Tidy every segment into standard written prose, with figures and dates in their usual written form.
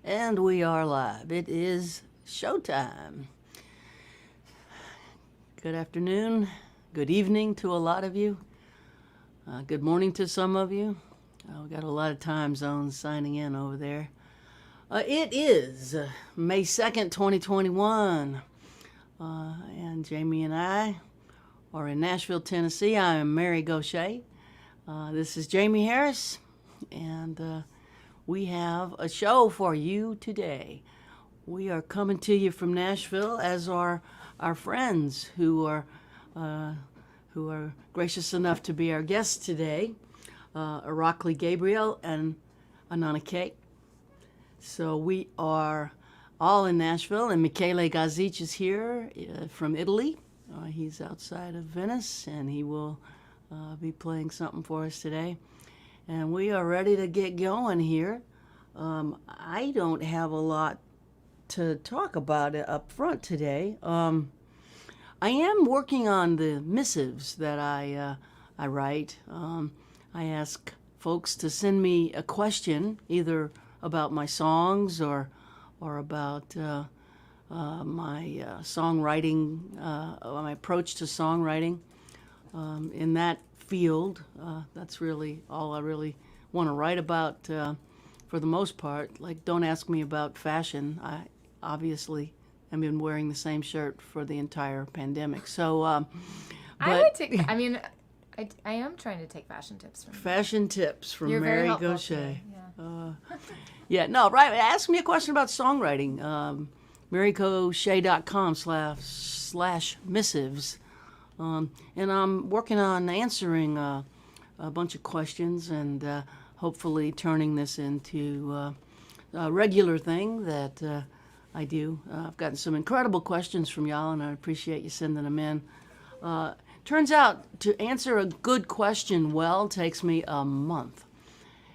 And we are live. It is showtime. Good afternoon, good evening to a lot of you. Good morning to some of you. We got a lot of time zones signing in over there. It is May 2nd, 2021. And Jamie and I are in Nashville, Tennessee. I am Mary Gauthier. This is Jamie Harris, and we have a show for you today. We are coming to you from Nashville, as are our friends who are gracious enough to be our guests today, Irakli Gabriel and Anana Kaye. So we are all in Nashville, and Michele Gazic is here from Italy. He's outside of Venice, and he will be playing something for us today. And we are ready to get going here. I don't have a lot to talk about it up front today. I am working on the missives that I write. I ask folks to send me a question, either about my songs or about my songwriting, my approach to songwriting. In that field, that's really all I really want to write about for the most part. Like, don't ask me about fashion. I obviously have been wearing the same shirt for the entire pandemic. So, I would take, I mean, I am trying to take fashion tips from you. Fashion tips from You're very Mary helpful Gauthier. too, Yeah, no, right. Ask me a question about songwriting. MaryGauthier.com/missives. And I'm working on answering a bunch of questions and hopefully turning this into a regular thing that I do. I've gotten some incredible questions from y'all, and I appreciate you sending them in. Turns out to answer a good question well takes me a month.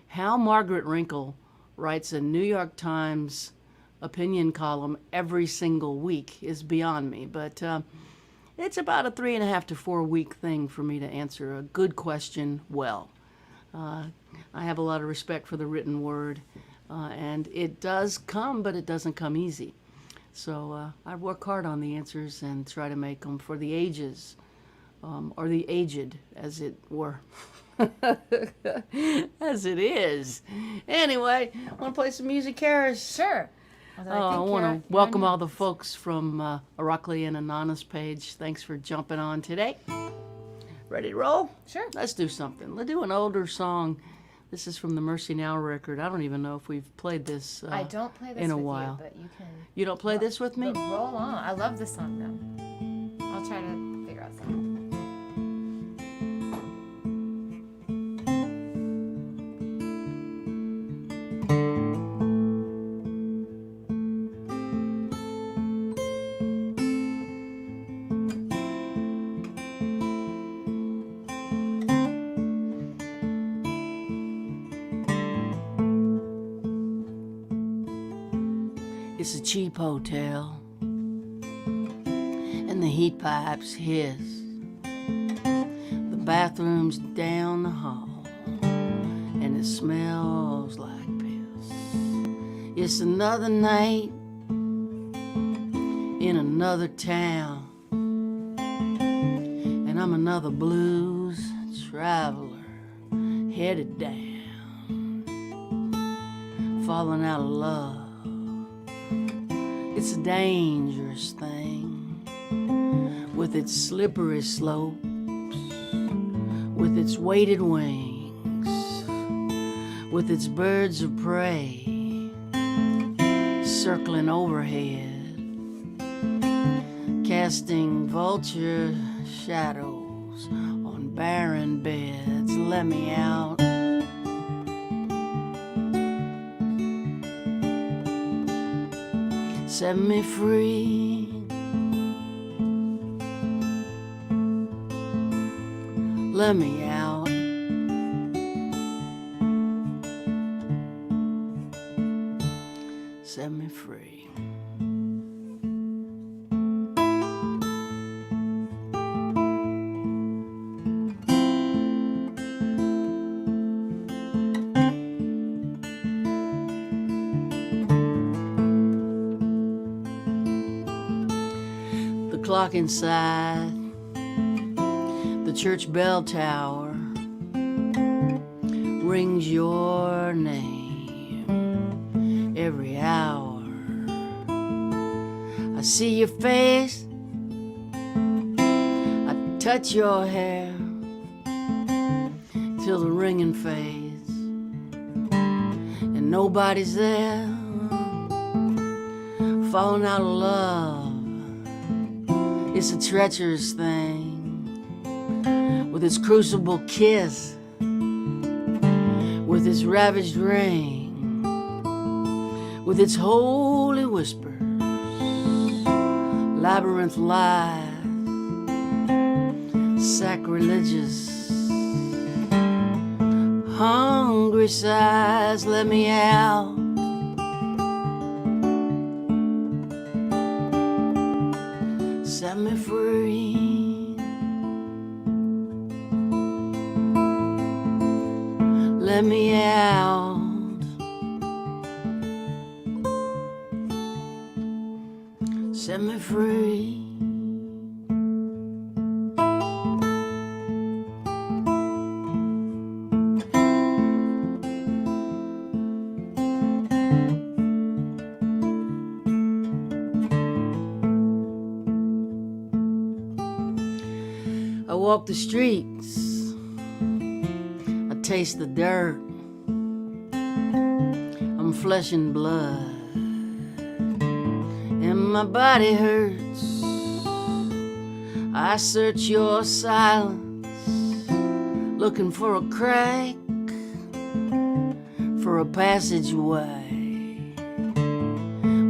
How Margaret Wrinkle writes a New York Times opinion column every single week is beyond me, but it's about a 3.5 to 4 week thing for me to answer a good question well. I have a lot of respect for the written word, and it does come, but it doesn't come easy. So I work hard on the answers and try to make them for the ages, or the aged, as it were. As it is. Anyway, want to play some music, Harris? Sure. I want to welcome all the folks from Irakli and Anana's page. Thanks for jumping on today. Ready to roll? Sure. Let's do something. Let's do an older song. This is from the Mercy Now record. I don't even know if we've played this I don't play this in a with while. you, but you can. You don't play this with me? But roll on. I love this song though. I'll try to figure out something. It's a cheap hotel, and the heat pipes hiss. The bathroom's down the hall, and it smells like piss. It's another night in another town, and I'm another blues traveler headed down, falling out of love. It's a dangerous thing, with its slippery slopes, with its weighted wings, with its birds of prey circling overhead, casting vulture shadows on barren beds. Let me out. Set me free. Let me out. Set me free. clock inside the church bell tower rings your name every hour. I see your face, I touch your hair till the ringing fades and nobody's there. Falling out of love, it's a treacherous thing with its crucible kiss, with its ravaged ring, with its holy whispers, labyrinth lies, sacrilegious, hungry sighs. Let me out. Set me free. Let me out. Set me free. I walk the streets, I taste the dirt, I'm flesh and blood, and my body hurts. I search your silence, looking for a crack, for a passageway,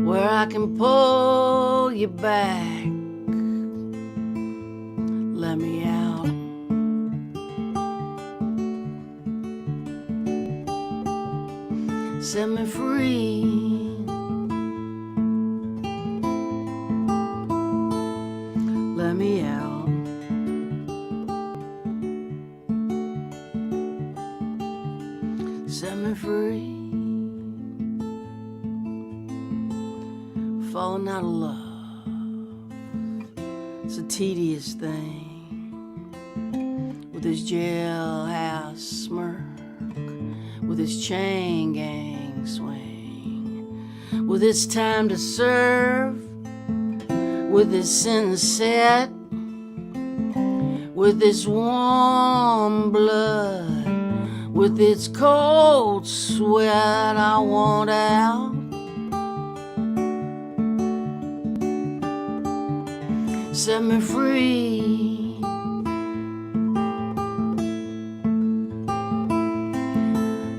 where I can pull you back. Let me out. Set me free. Let me out. Set me free. Falling out of love, it's a tedious thing. With his jailhouse smirk, with his chain gang swing, with his time to serve, with his sentence set, with its warm blood, with its cold sweat. I want out. Set me free.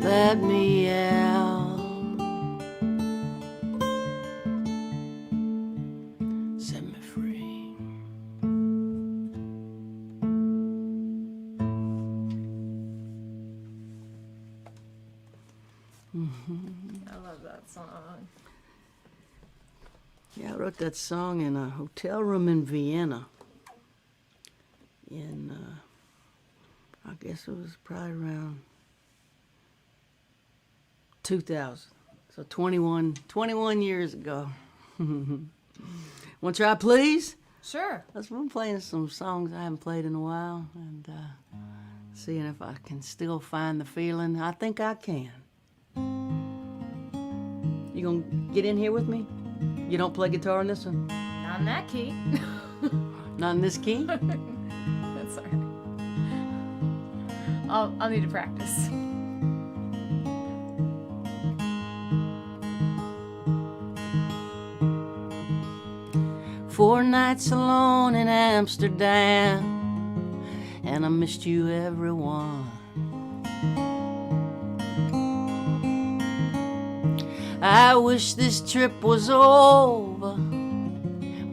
Let me out. Set me free. I love that song. Yeah, I wrote that song in a hotel room in Vienna. I guess it was probably around 2000. So 21 years ago. Want to try, please? Sure. I'm playing some songs I haven't played in a while and seeing if I can still find the feeling. I think I can. You gonna get in here with me? You don't play guitar in this one? Not in that key. Not in this key? That's all right. I'll need to practice. Four nights alone in Amsterdam, and I missed you everyone. I wish this trip was over,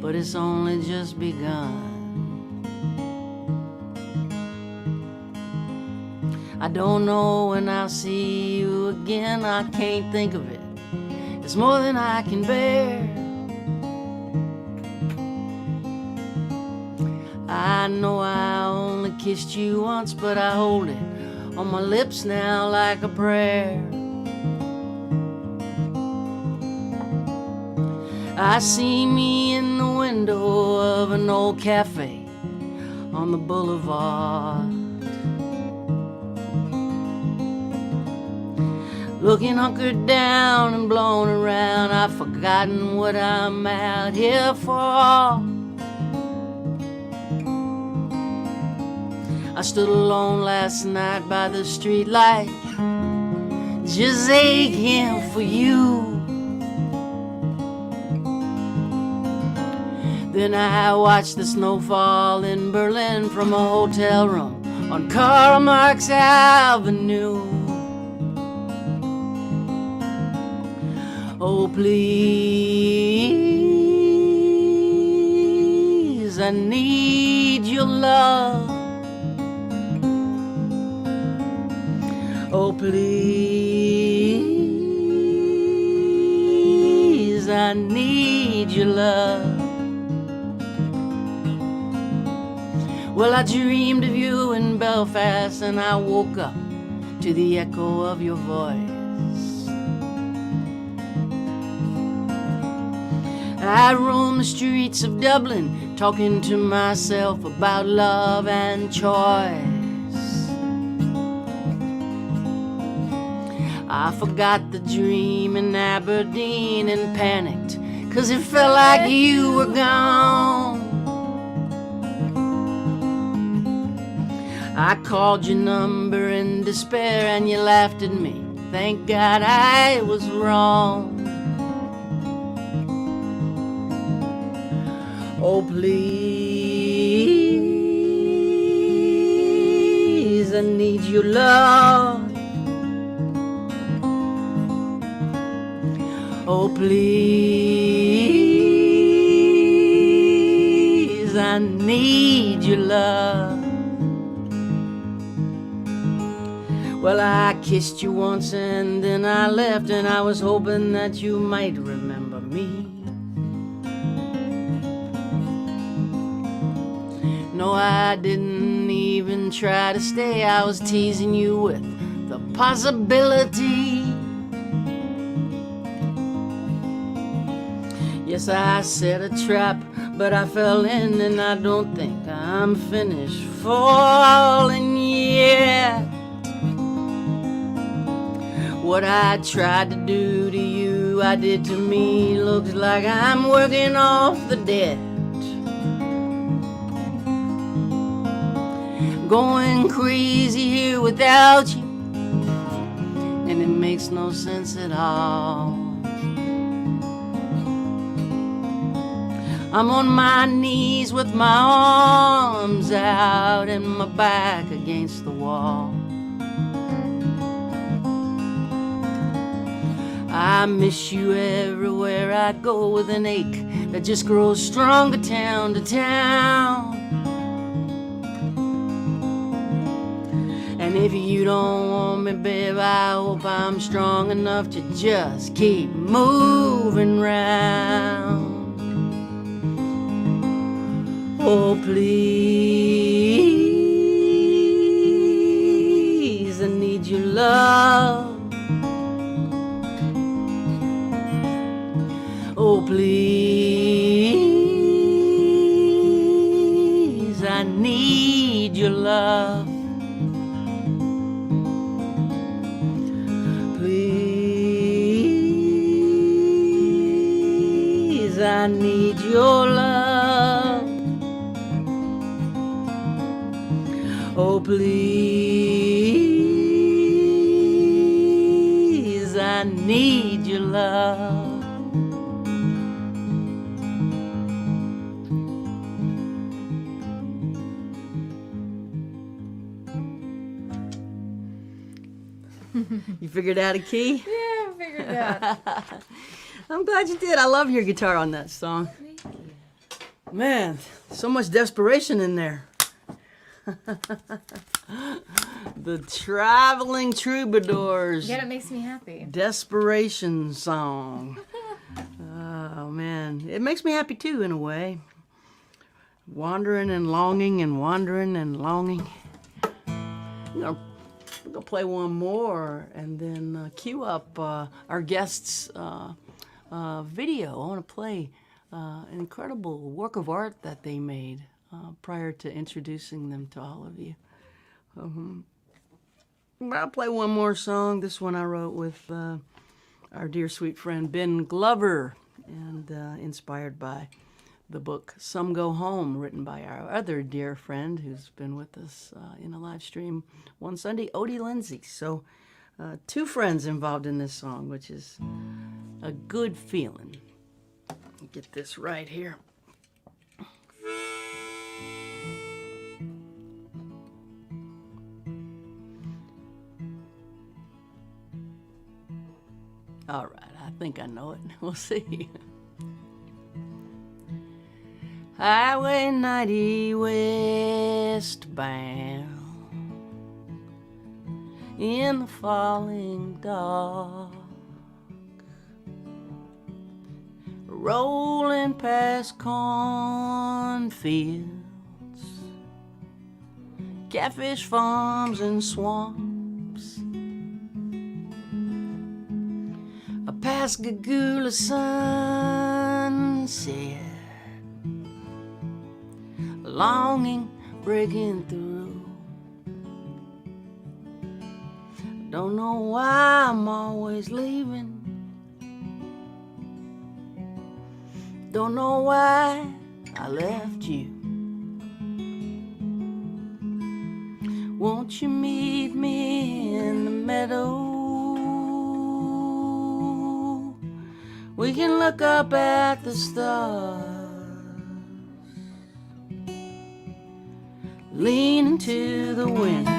but it's only just begun. I don't know when I'll see you again, I can't think of it. It's more than I can bear. I know I only kissed you once, but I hold it on my lips now like a prayer. I see me in the window of an old cafe on the boulevard, looking hunkered down and blown around. I've forgotten what I'm out here for. I stood alone last night by the street light, just aching for you. Then I watched the snow fall in Berlin from a hotel room on Karl Marx Avenue. Oh, please, I need your love. Oh, please, I need your love. Well, I dreamed of you in Belfast, and I woke up to the echo of your voice. I roam the streets of Dublin, talking to myself about love and choice. I forgot the dream in Aberdeen and panicked, 'cause it felt like you were gone. I called your number in despair and you laughed at me. Thank God I was wrong. Oh, please, I need your love. Oh, please, I need your love. Well, I kissed you once and then I left, and I was hoping that you might remember me. No, I didn't even try to stay. I was teasing you with the possibility. Yes, I set a trap, but I fell in, and I don't think I'm finished falling yet. What I tried to do to you, I did to me. Looks like I'm working off the debt. Going crazy here without you, and it makes no sense at all. I'm on my knees with my arms out and my back against the wall. I miss you everywhere I go, with an ache that just grows stronger town to town. And if you don't want me, babe, I hope I'm strong enough to just keep moving round. Oh, please, I need your love. Oh, please, I need your love. Please, I need your love. Oh, please, I need your love. You figured out a key? Yeah, I figured it out. I'm glad you did. I love your guitar on that song. Thank you. Man, so much desperation in there. The Traveling Troubadours. Yet it makes me happy. Desperation song. Oh, man. It makes me happy, too, in a way. Wandering and longing and wandering and longing. We're going to play one more and then cue up our guest's video. I want to play an incredible work of art that they made prior to introducing them to all of you. I'll play one more song. This one I wrote with our dear sweet friend Ben Glover, and inspired by the book Some Go Home, written by our other dear friend who's been with us in a live stream one Sunday, Odie Lindsay. So 2 friends involved in this song, which is a good feeling. Get this right here. All right, I think I know it. We'll see. Highway 90 westbound in the falling dark, rolling past cornfields, catfish farms and swamps, a Pascagoula sunset, longing breaking through. Don't know why I'm always leaving. Don't know why I left you. Won't you meet me in the meadow? We can look up at the stars, lean into the wind,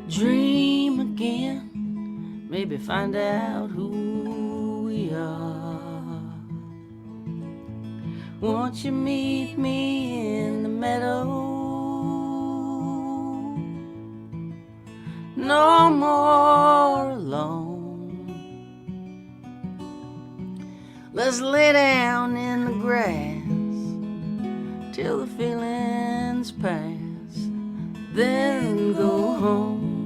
dream again, maybe find out who we are. Won't you meet me in the meadow? No more alone. Let's lay down in the grass till the feelings pass, then go home.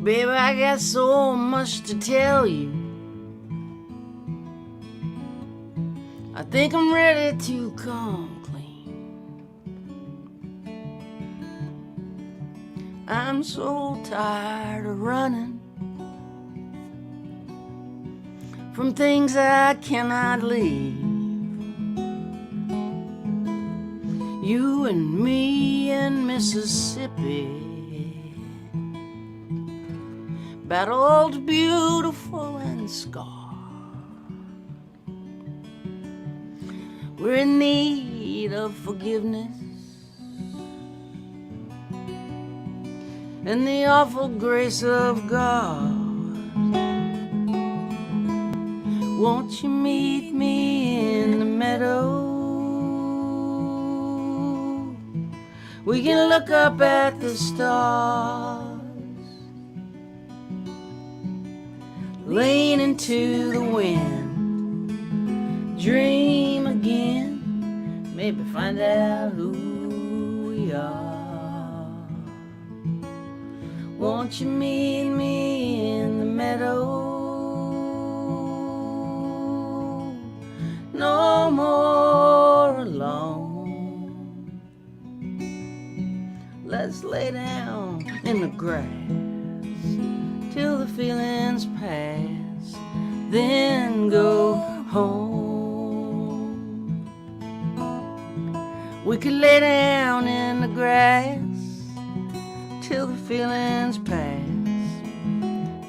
Baby, I got so much to tell you. I think I'm ready to come clean. I'm so tired of running from things I cannot leave. You and me in Mississippi, battled, beautiful, and scarred. We're in need of forgiveness and the awful grace of God. Won't you meet me in the meadow? We can look up at the stars, lean into the wind, dream again, maybe find out who we are. Won't you meet me in the meadow? No more alone. Let's lay down in the grass till the feelings pass, then go home. We could lay down in the grass till the feelings pass,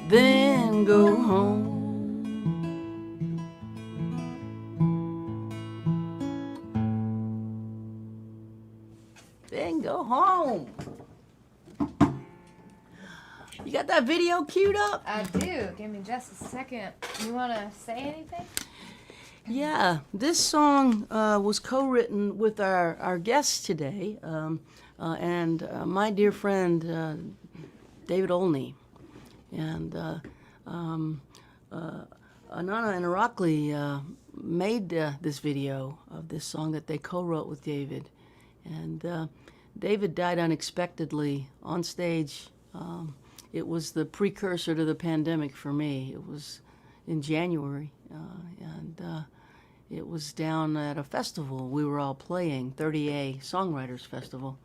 then go home. Then go home. You got that video queued up? I do. Give me just a second. You want to say anything? Yeah, this song was co-written with our guest today, and my dear friend David Olney, and Anana and Irakli made this video of this song that they co-wrote with David, and David died unexpectedly on stage. It was the precursor to the pandemic for me. It was in January, and it was down at a festival we were all playing, 30A Songwriters Festival,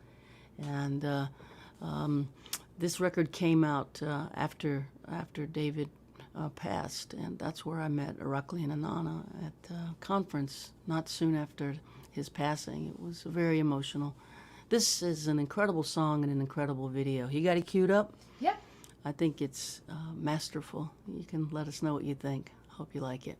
and this record came out after David passed, and that's where I met Irakli and Anana at a conference not soon after his passing. It was very emotional. This is an incredible song and an incredible video. You got it queued up? Yep. I think it's masterful. You can let us know what you think. Hope you like it.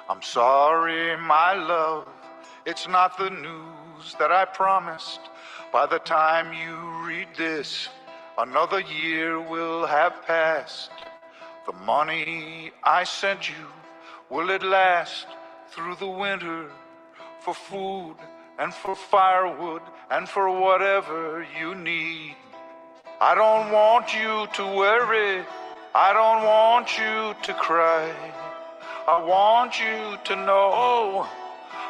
I'm sorry, my love, it's not the news that I promised. By the time you read this, another year will have passed. The money I sent you, will it last through the winter? For food and for firewood and for whatever you need. I don't want you to worry, I don't want you to cry. I want you to know,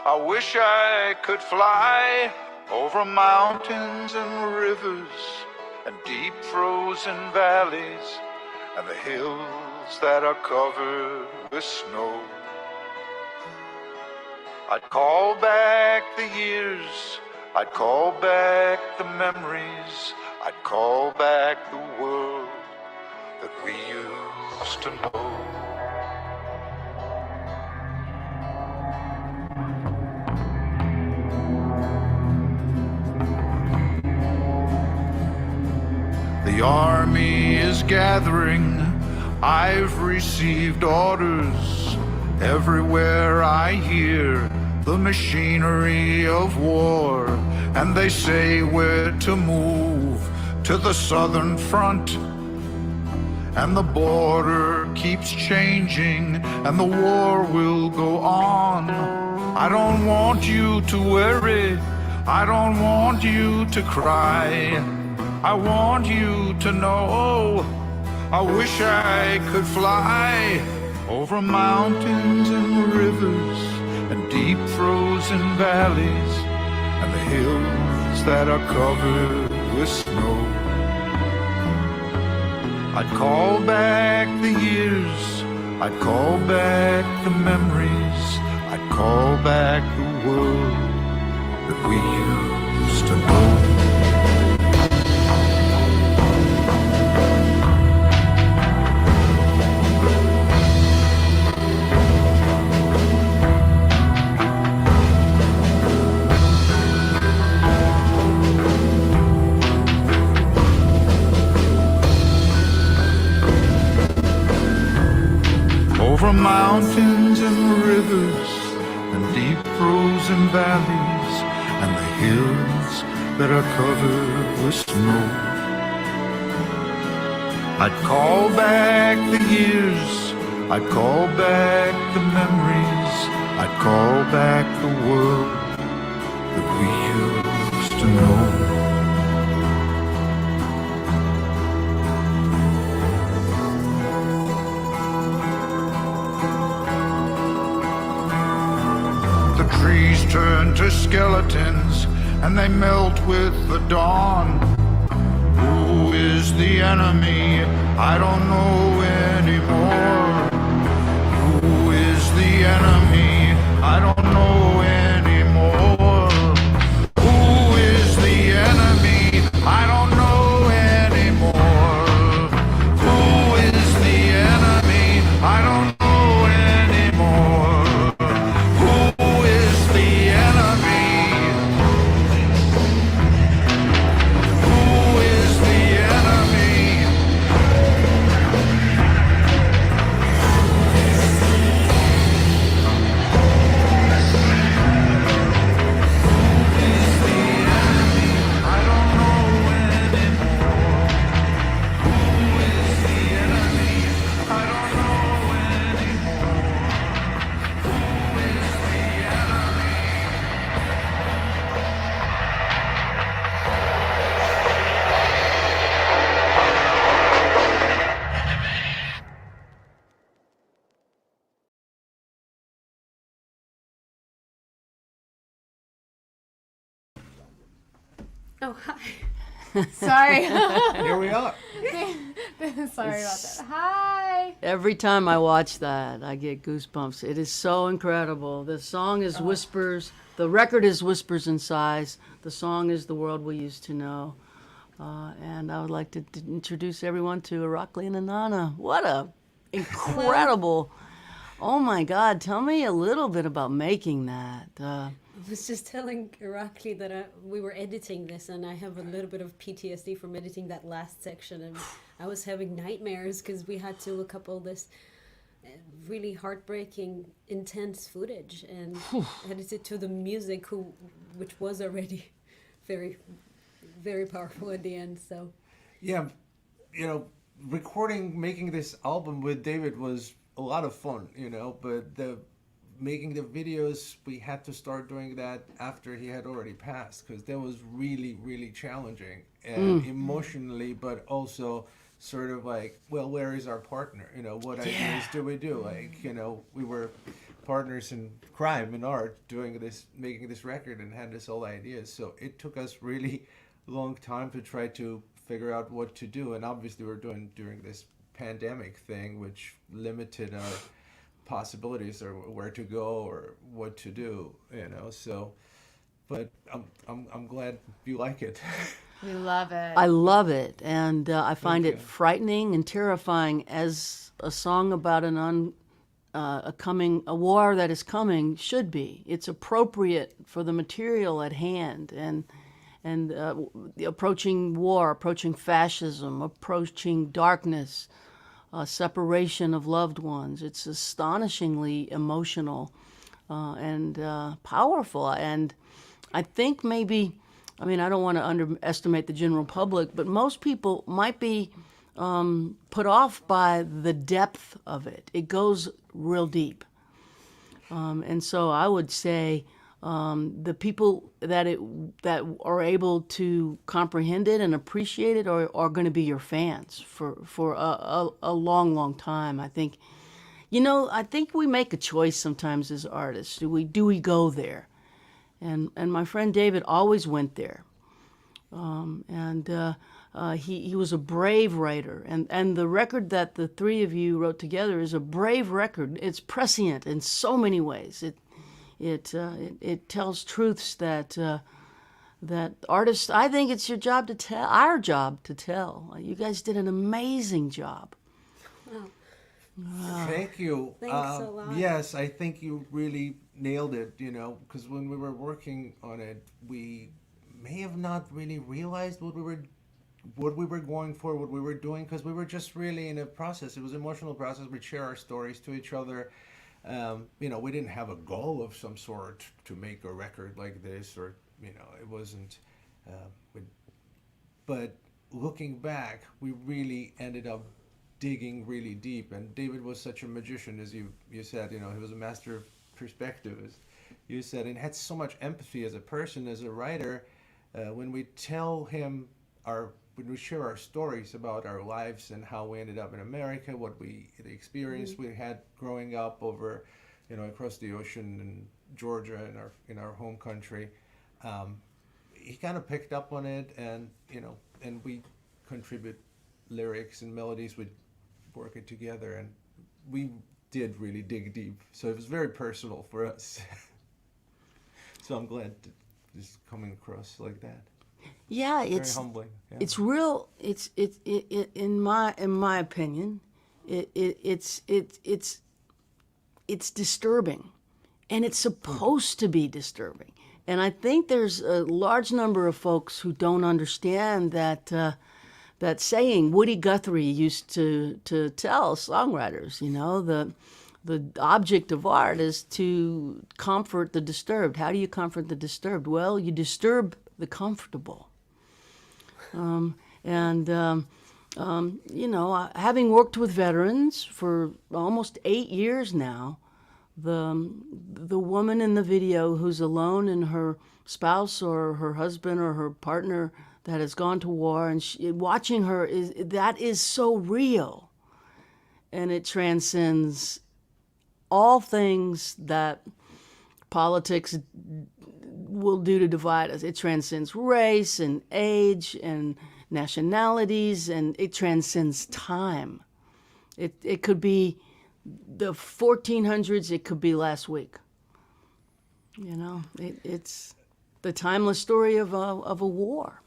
I wish I could fly over mountains and rivers and deep frozen valleys and the hills that are covered with snow. I'd call back the years, I'd call back the memories, I'd call back the world that we used to know. The army is gathering, I've received orders. Everywhere I hear the machinery of war, and they say we're to move to the southern front. And the border keeps changing, and the war will go on. I don't want you to worry, I don't want you to cry. I want you to know, I wish I could fly over mountains and rivers and deep frozen valleys and the hills that are covered with snow. I'd call back the years, I'd call back the memories, I'd call back the world that we used to know. Over mountains and rivers and deep frozen valleys and the hills that are covered with snow. I'd call back the years, I'd call back the memories, I'd call back the world that we used to know. Trees turn to skeletons and they melt with the dawn. Who is the enemy? I don't know anymore. Who is the enemy? I don't know anymore. Who is the enemy? I don't know anymore. Who is the enemy? I don't know anymore. Oh, hi. Sorry. Here we are. Sorry about that. Hi. Every time I watch that, I get goosebumps. It is so incredible. The song is Whispers. The record is Whispers in Size. The song is The World We Used to Know. And I would like to introduce everyone to Irakli and Anana. What a incredible... Oh my God, tell me a little bit about making that. I was just telling Irakli that we were editing this, and I have a little bit of PTSD from editing that last section, and I was having nightmares because we had to look up all this really heartbreaking, intense footage and edit it to the music, which was already very, very powerful at the end. So, Yeah, making this album with David was a lot of fun, but making the videos, we had to start doing that after he had already passed, because that was really, really challenging and emotionally, but also sort of like, well, where is our partner? What ideas do we do? Like, we were partners in crime and art making this record and had this all ideas. So it took us really long time to try to figure out what to do. And obviously we're doing during this pandemic thing, which limited our possibilities or where to go or what to do, so, but I'm glad you like it. We love it. I love it, and I find Thank it you. frightening and terrifying as a song about a war that is coming should be. It's appropriate for the material at hand, and the approaching war, approaching fascism, approaching darkness, separation of loved ones. It's astonishingly emotional and powerful. And I think maybe, I don't want to underestimate the general public, but most people might be put off by the depth of it. It goes real deep. And so I would say the people that are able to comprehend it and appreciate it are going to be your fans for a long, long time. I think, I think we make a choice sometimes as artists. Do we go there? And my friend David always went there. He was a brave writer, and the record that the three of you wrote together is a brave record. It's prescient in so many ways. It tells truths that artists, I think it's your job to tell, our job to tell. You guys did an amazing job. Thank you. Thanks a lot. Yes, I think you really nailed it, because when we were working on it, we may have not really realized what we were going for, what we were doing, because we were just really in a process. It was an emotional process. We'd share our stories to each other. We didn't have a goal of some sort to make a record like this, or, it wasn't, but looking back, we really ended up digging really deep. And David was such a magician, as you said, he was a master of perspective, as you said, and had so much empathy as a person, as a writer. When we tell him when we share our stories about our lives and how we ended up in America, the experience we had growing up over, across the ocean in Georgia, in our home country, he kind of picked up on it, and and we contribute lyrics and melodies. We work it together, and we did really dig deep. So it was very personal for us. So I'm glad it's coming across like that. Yeah, Very it's humbling. Yeah. it's real. It's in my opinion, it's disturbing, and it's supposed to be disturbing. And I think there's a large number of folks who don't understand that that saying Woody Guthrie used to tell songwriters. The object of art is to comfort the disturbed. How do you comfort the disturbed? Well, you disturb the comfortable. Having worked with veterans for almost 8 years now, the woman in the video who's alone and her spouse or her husband or her partner that has gone to war, and watching her is so real, and it transcends all things that politics will do to divide us. It transcends race and age and nationalities, and it transcends time. It could be the 1400s, it could be last week. You know, it's the timeless story of a war.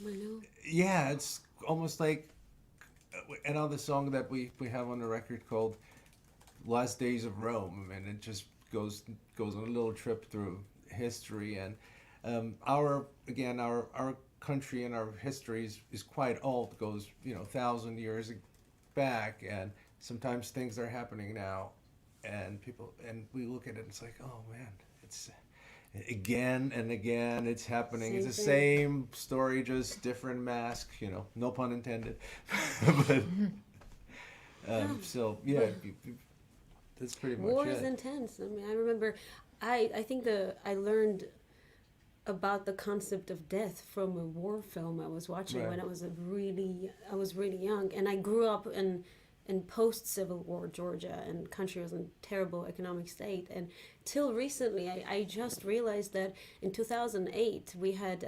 I know. Yeah, it's almost like another song that we have on the record called "Last Days of Rome," and it just goes on a little trip through history. And our country and our history is quite old. It goes 1,000 years back, and sometimes things are happening now, and we look at it and it's like, oh man, it's again and again it's happening. It's the same story, just different mask, no pun intended. But so yeah, that's pretty much War it. is intense. I mean, I remember, I think I learned about the concept of death from a war film I was watching Right. when I was really young, and I grew up in post Civil War Georgia, and country was in a terrible economic state. And till recently, I just realized that in 2008 we had.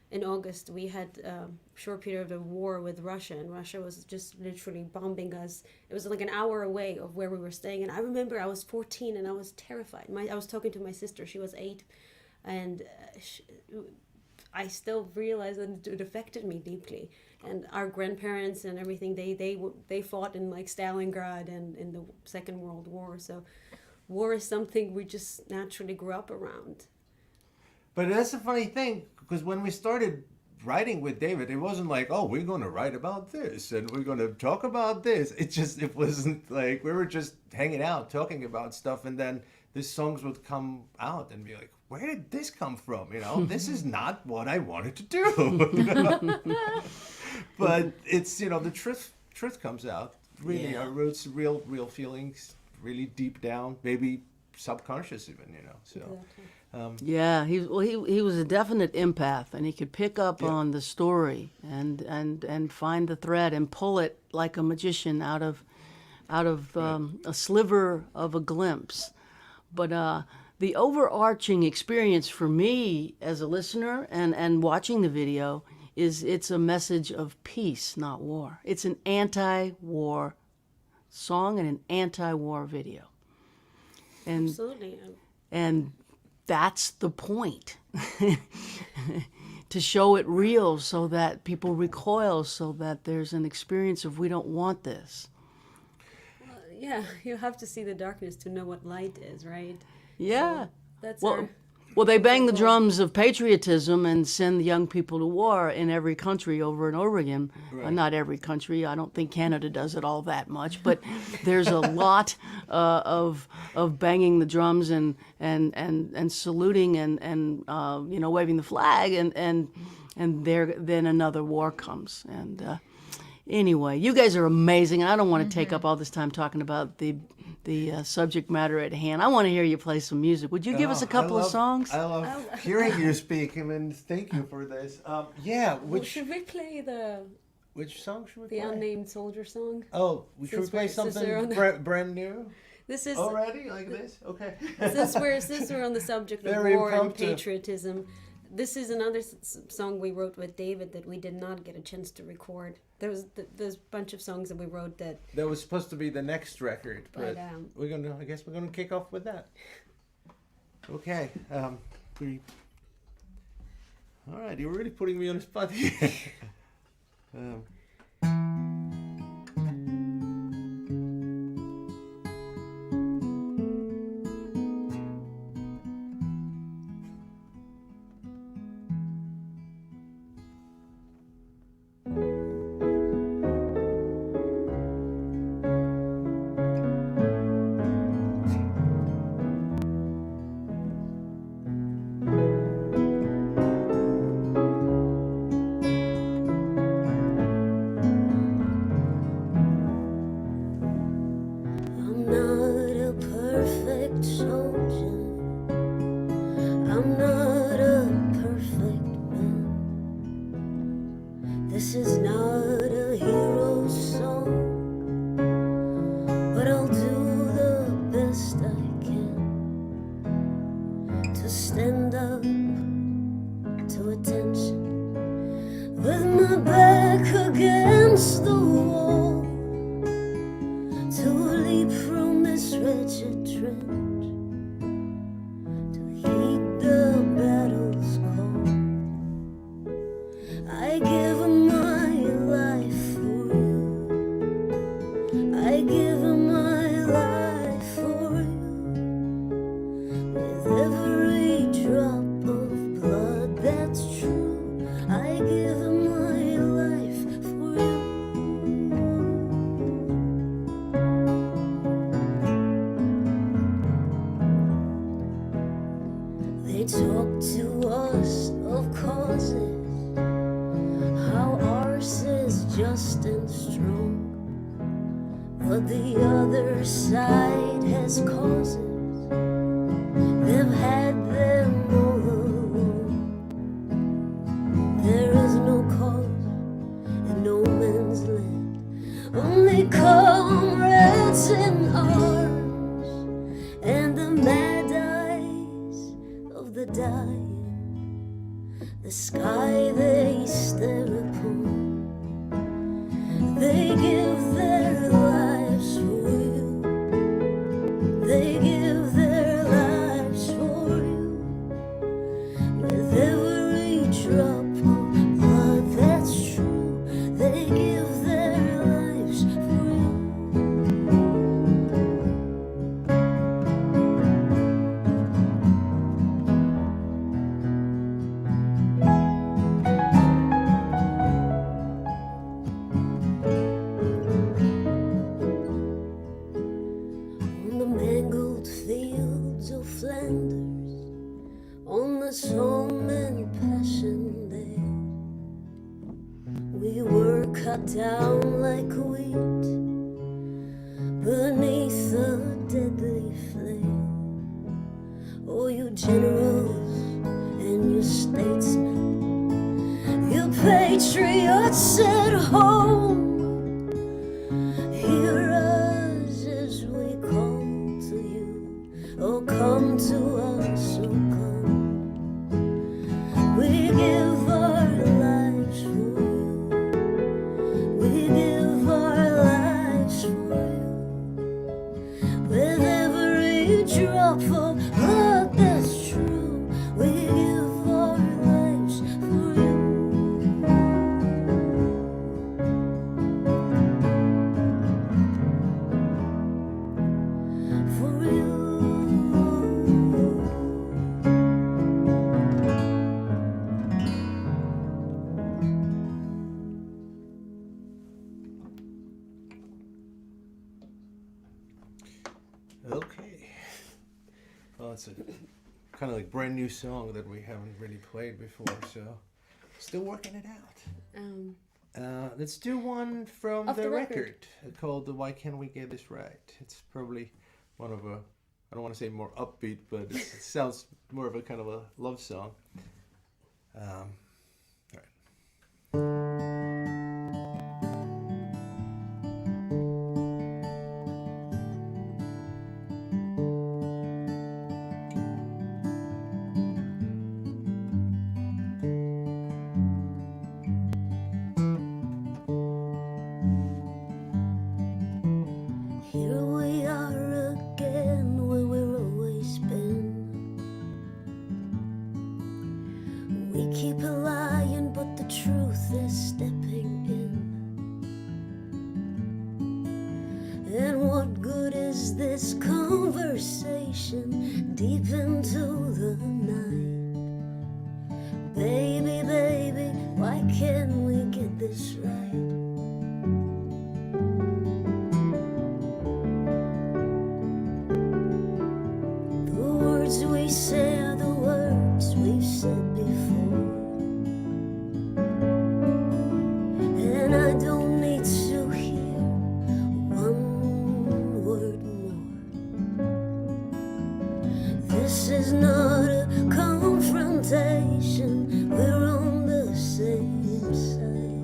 In August, we had a short period of war with Russia, and Russia was just literally bombing us. It was like an hour away of where we were staying, and I remember I was 14 and I was terrified. I was talking to my sister; she was 8, and I still realized that it affected me deeply. And our grandparents and everything, they fought in like Stalingrad and in the Second World War. So, war is something we just naturally grew up around. But that's the funny thing, because when we started writing with David, it wasn't like, oh, we're going to write about this and we're going to talk about this. It wasn't like, we were just hanging out, talking about stuff, and then these songs would come out and be like, where did this come from? This is not what I wanted to do. But it's, the truth comes out. Really, Yeah. our roots, real feelings, really deep down, maybe subconscious even, so. Exactly. Yeah, he was a definite empath, and he could pick up Yeah. on the story and find the thread and pull it like a magician out of a sliver of a glimpse. But the overarching experience for me as a listener and watching the video is it's a message of peace, not war. It's an anti-war song and an anti-war video. And Absolutely. and that's the point. To show it real so that people recoil, so that there's an experience of we don't want this. Yeah, you have to see the darkness to know what light is, right? Yeah. So that's Well, they bang the drums of patriotism and send young people to war in every country over and over again. Right. Not every country. I don't think Canada does it all that much, but there's a lot of banging the drums and saluting and waving the flag and then another war comes. And anyway, you guys are amazing. I don't want to take up all this time talking about the subject matter at hand. I want to hear you play some music. Would you give us a couple of songs? I love hearing you speak. I mean, thank you for this. should we play Which song should we the play? Unnamed Soldier song? Oh, should we Since play we're something on the- brand new? This is Already? Like this? Okay. since we're on the subject of Very war and impromptu. patriotism. This is another song we wrote with David that we did not get a chance to record. There's a bunch of songs that we wrote that. That was supposed to be the next record, but But, I guess we're gonna kick off with that. Okay. All right, you're really putting me on the spot here. the wall to leap from this wretched trench, to heed the battle's call. I give my life for you. I give my life for you. With every drop of blood that's true, I give my life for you. They talk to us of causes, how ours is just and strong, but the other side has causes. They've had them all along. There is no cause in no man's land, only comrades in arms, and the mad eyes of the dying, the sky they stare upon. They give their lives for you. They give their lives for you. With every drop of blood that's true, they give their lives for you. On the mangled fields of Flanders, on the Somme and Passion there, we were cut down like wheat beneath a deadly flame. Oh, you generals and you statesmen, you patriots at home, hear us as we call to you. Oh, come to us, oh, come. We give our lives for you. We give our lives for you. With every drop of blood that's true, we give our lives for you. For you. Okay. Well, it's a kind of like brand new song that we haven't really played before, so still working it out. Let's do one from Off the the record record. called Why Can't We Get This Right? It's probably one of a, I don't want to say more upbeat, but it sounds more of a kind of a love song. All right. Here we are again where we've always been. We keep a lying, but the truth is stepping in. And what good is this conversation deep into the night? Baby, baby, why can't we get this right? The words we say are the words we've said before, and I don't need to hear one word more. This is not a confrontation, we're on the same side.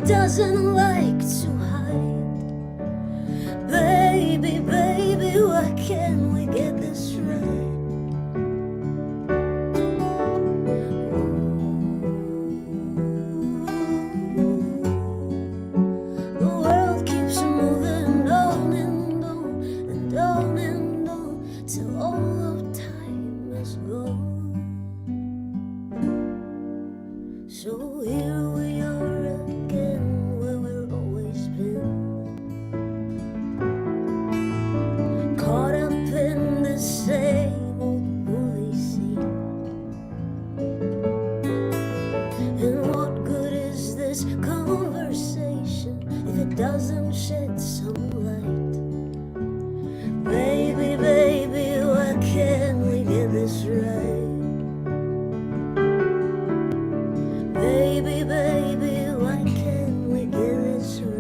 doesn't like to hide. Baby, baby, why can't we get this right? The world keeps moving on and on and on and on till all of time is gone. So here we are again, where we've always been, caught up in the same old movie scene. And what good is this conversation if it doesn't shed some light? Baby, baby, why can't we get this right? Baby, baby, why can't we get this right?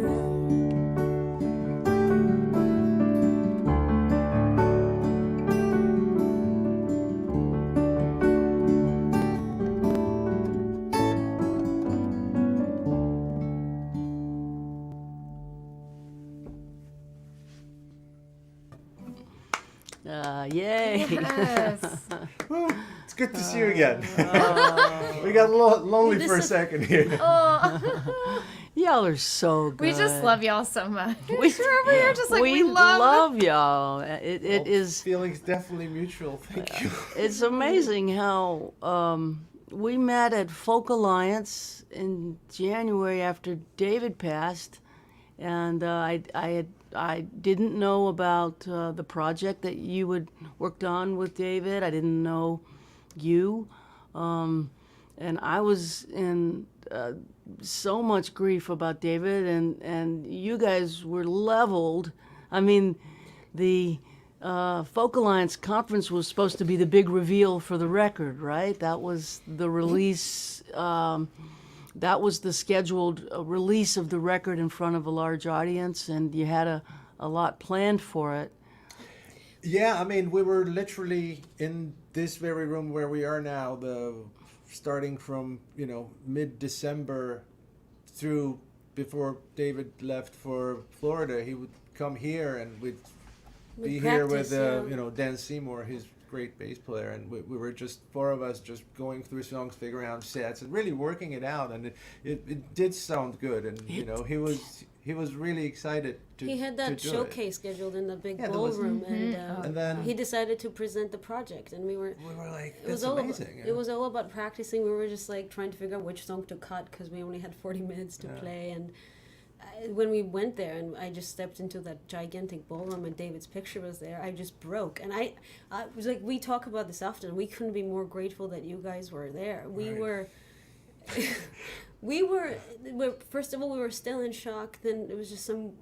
Yay. Yes. Woo, it's good to see you again. We got lonely for a second here. Oh, Y'all are so good. we just love y'all so much. We- We're over here just like we we love. y'all. It is. Feelings definitely mutual. Thank you. It's amazing how we met at Folk Alliance in January after David passed, and I didn't know about the project that you had worked on with David. I didn't know you, and I was in so much grief about David, and you guys were leveled. I mean, the Folk Alliance conference was supposed to be the big reveal for the record, right? That was the release. That was the scheduled release of the record in front of a large audience, and you had a lot planned for it. Yeah, I mean, we were literally in this very room where we are now, starting from, mid-December through before David left for Florida. He would come here and we'd be here with, practice, yeah. Dan Seymour, his great bass player, and we were just four of us just going through songs, figuring out sets, and really working it out, and it did sound good, and he was really excited to He had that to do showcase scheduled in the big Yeah, there was- ballroom, And then he decided to present the project, and we were like, it was that's all amazing. about, it was all about practicing. We were just like trying to figure out which song to cut because we only had 40 minutes to play. And when we went there and I just stepped into that gigantic ballroom and David's picture was there, I just broke. And I was like, we talk about this often. We couldn't be more grateful that you guys were there. We Right. were. First of all, we were still in shock. Then it was just it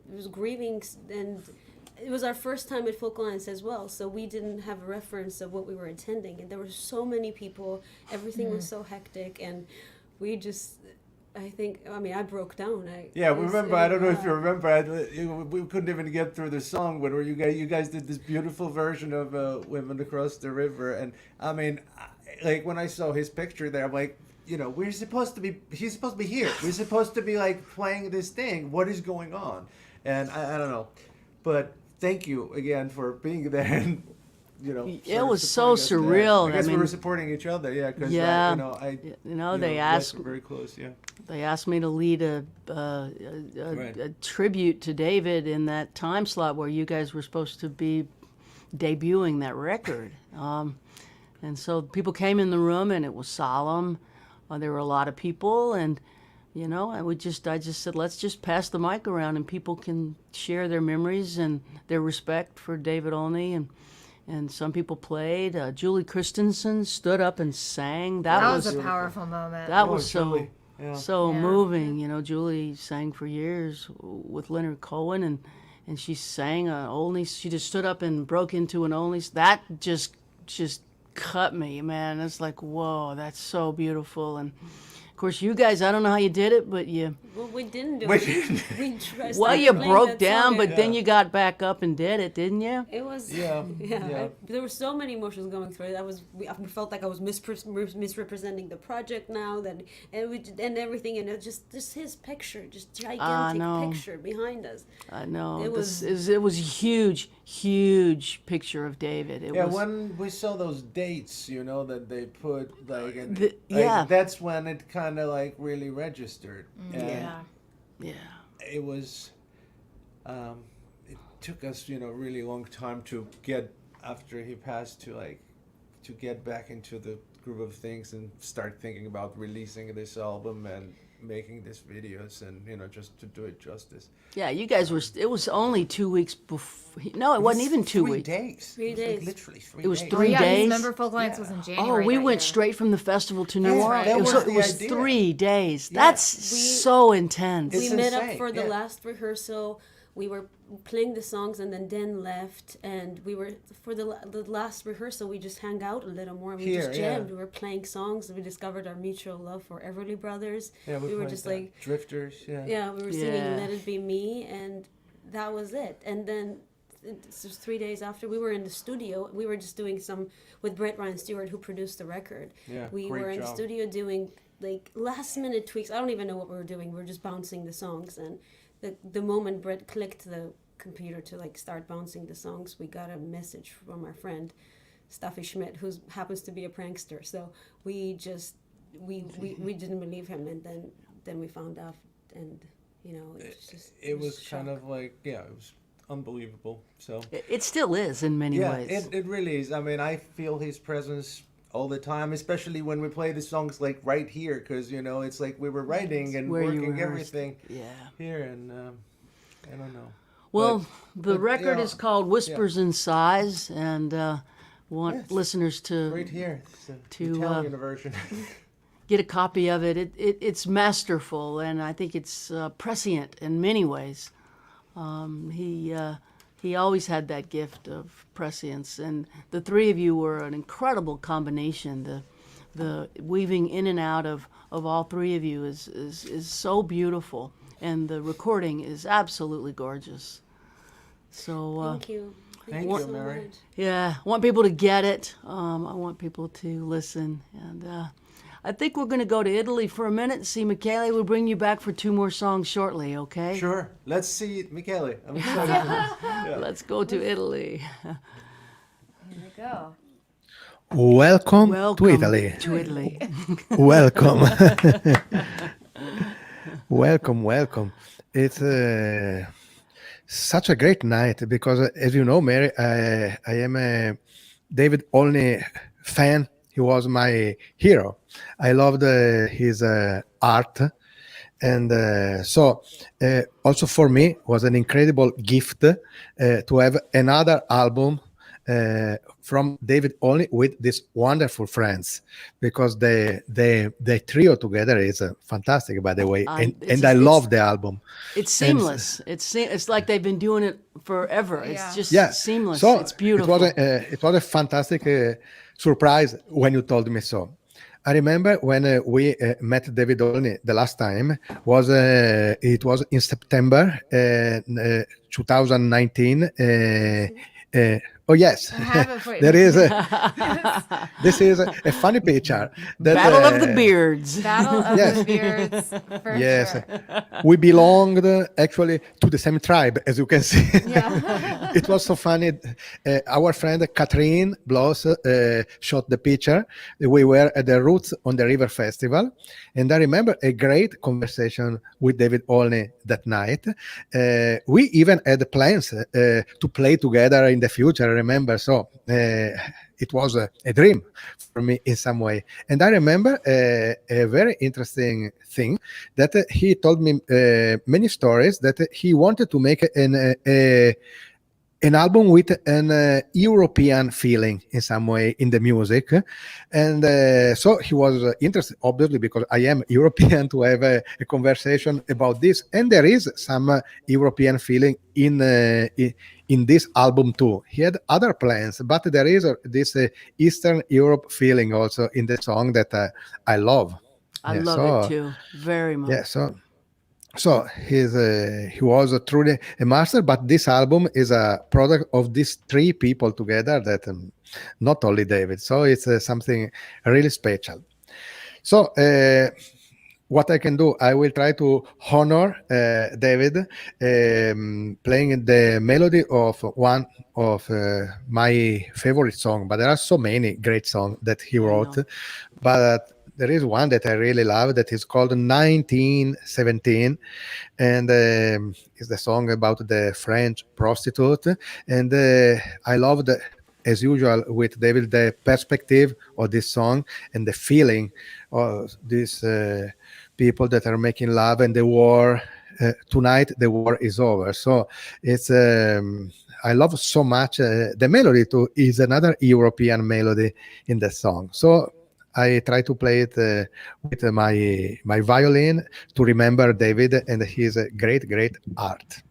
was grieving, and it was our first time at Folk Alliance as well, so we didn't have a reference of what we were attending, and there were so many people, everything was so hectic, and we just, I broke down. Remember, I don't know if you remember, we couldn't even get through the song when you guys did this beautiful version of Women Across the River, and I mean, like when I saw his picture there, I'm like, he's supposed to be here. We're supposed to be like playing this thing. What is going on? And I don't know, but thank you again for being there and, It was so surreal. I guess we mean, were supporting each other, yeah, because they asked very close, yeah. They asked me to lead a tribute to David in that time slot where you guys were supposed to be debuting that record. And so people came in the room and it was solemn. There were a lot of people, and I just said, let's just pass the mic around and people can share their memories and their respect for David Olney, and some people played. Julie Christensen stood up and sang. That was a powerful moment. That was so Julie. Yeah. so Yeah. moving. Julie sang for years with Leonard Cohen, and she sang Olney. She just stood up and broke into an Olney. That just cut me, man. It's like, whoa, that's so beautiful. And of course, you guys, I don't know how you did it, but you Well, we didn't do We it. didn't. We tried. well, started you playing broke that down, song but and then you got back up and did it, didn't you? it was Yeah, yeah. yeah. There were so many emotions going through it. I felt like I was misrepresenting the project now that and everything, and it just his picture, just gigantic no. picture behind us. I know. It It was a huge picture of David. It Yeah, was. when we saw those dates, that they put like, yeah. that's when it kind of like really registered. And Yeah. Yeah. it was, it took us, really long time to get after he passed to get back into the groove of things and start thinking about releasing this album and making these videos and just to do it justice. Yeah, you guys were. It was only 2 weeks before. No, it wasn't even 2 3 weeks. days. 3 It was like days. literally 3 It was days. 3 yeah, days? Remember Folk Alliance was in January. Oh, we that went year. straight from the festival to New Yeah, Orleans. that It was, was it the was idea. 3 days. Yeah. That's so intense. It's We met up insane, for the yeah. last rehearsal. We were playing the songs and then Dan left, and we were for the last rehearsal. We just hung out a little more. And we Here, just yeah. jammed. We were playing songs. And we discovered our mutual love for Everly Brothers. Yeah, we were played just that. like, Drifters. Yeah. yeah, we were singing Yeah. "Let It Be Me," and that was it. And then it's just 3 days after, we were in the studio. We were just doing some with Brett Ryan Stewart, who produced the record. Yeah, We great were in the job. studio doing like last minute tweaks. I don't even know what we were doing. We were just bouncing the songs, and the moment Brett clicked the computer to like start bouncing the songs, we got a message from our friend Staffy Schmidt, who happens to be a prankster. So we just we didn't believe him, and then we found out, and It was kind of like, yeah, it was unbelievable. So It still is in many yeah, ways. it really is. I mean, I feel his presence all the time, especially when we play the songs like right here, because it's like we were writing and Where you working rehearsed. everything Yeah. here, and I don't know. Well, the but, record yeah, is called Whispers and Sighs, and want Yes. listeners to Right here, it's the to, Italian version. get a copy of it. It's masterful, and I think it's prescient in many ways. He always had that gift of prescience, and the three of you were an incredible combination. The weaving in and out of all three of you is so beautiful, and the recording is absolutely gorgeous. So thank you. Thank you you, so Mary. much. yeah, I want people to get it. I want people to listen, and I think we're going to go to Italy for a minute. See, Michele will bring you back for 2 more songs shortly. Okay? Sure, let's see Michele. I'm excited. Let's go to Italy. Here we go. Welcome, Welcome to Italy. To Italy. Welcome. welcome. It's such a great night because, as you know, Mary, I am a David Olney fan. He was my hero. I loved his art. And so also for me was an incredible gift to have another album from David Olney with these wonderful friends, because the trio together is fantastic, by the way, and I love the album. It's seamless. It's like they've been doing it forever. Yeah. It's just Yeah, seamless. So it's beautiful. It was a fantastic surprise when you told me so. I remember when we met David Olney the last time. It was in September 2019. Oh yes, I have it for you. there is. This is a funny picture. That, Battle of the Beards. Battle of Yes. the Beards. For Yes, sure. we belonged actually to the same tribe, as you can see. Yeah. It was so funny. Our friend Catherine Bloss shot the picture. We were at the Roots on the River Festival, and I remember a great conversation with David Olney that night. We even had plans to play together in the future, I remember. So it was a dream for me in some way. And I remember a very interesting thing that he told me many stories that he wanted to make an album with an European feeling in some way in the music. And so he was interested, obviously, because I am European, to have a conversation about this. And there is some European feeling in this album too. He had other plans, but there is this Eastern Europe feeling also in the song that I love. I Yeah, love it so too, very yeah, much. so he was truly a master. But this album is a product of these three people together. That not only David. So it's something really special. So what I can do, I will try to honor David, playing the melody of one of my favorite song. But there are so many great songs that he I wrote. know. But there is one that I really love that is called 1917, and it's the song about the French prostitute. And I love the, as usual with David, the perspective of this song and the feeling of these people that are making love and the war. Tonight the war is over. So it's I love so much the melody too is another European melody in the song. So I try to play it with my violin to remember David and his great art.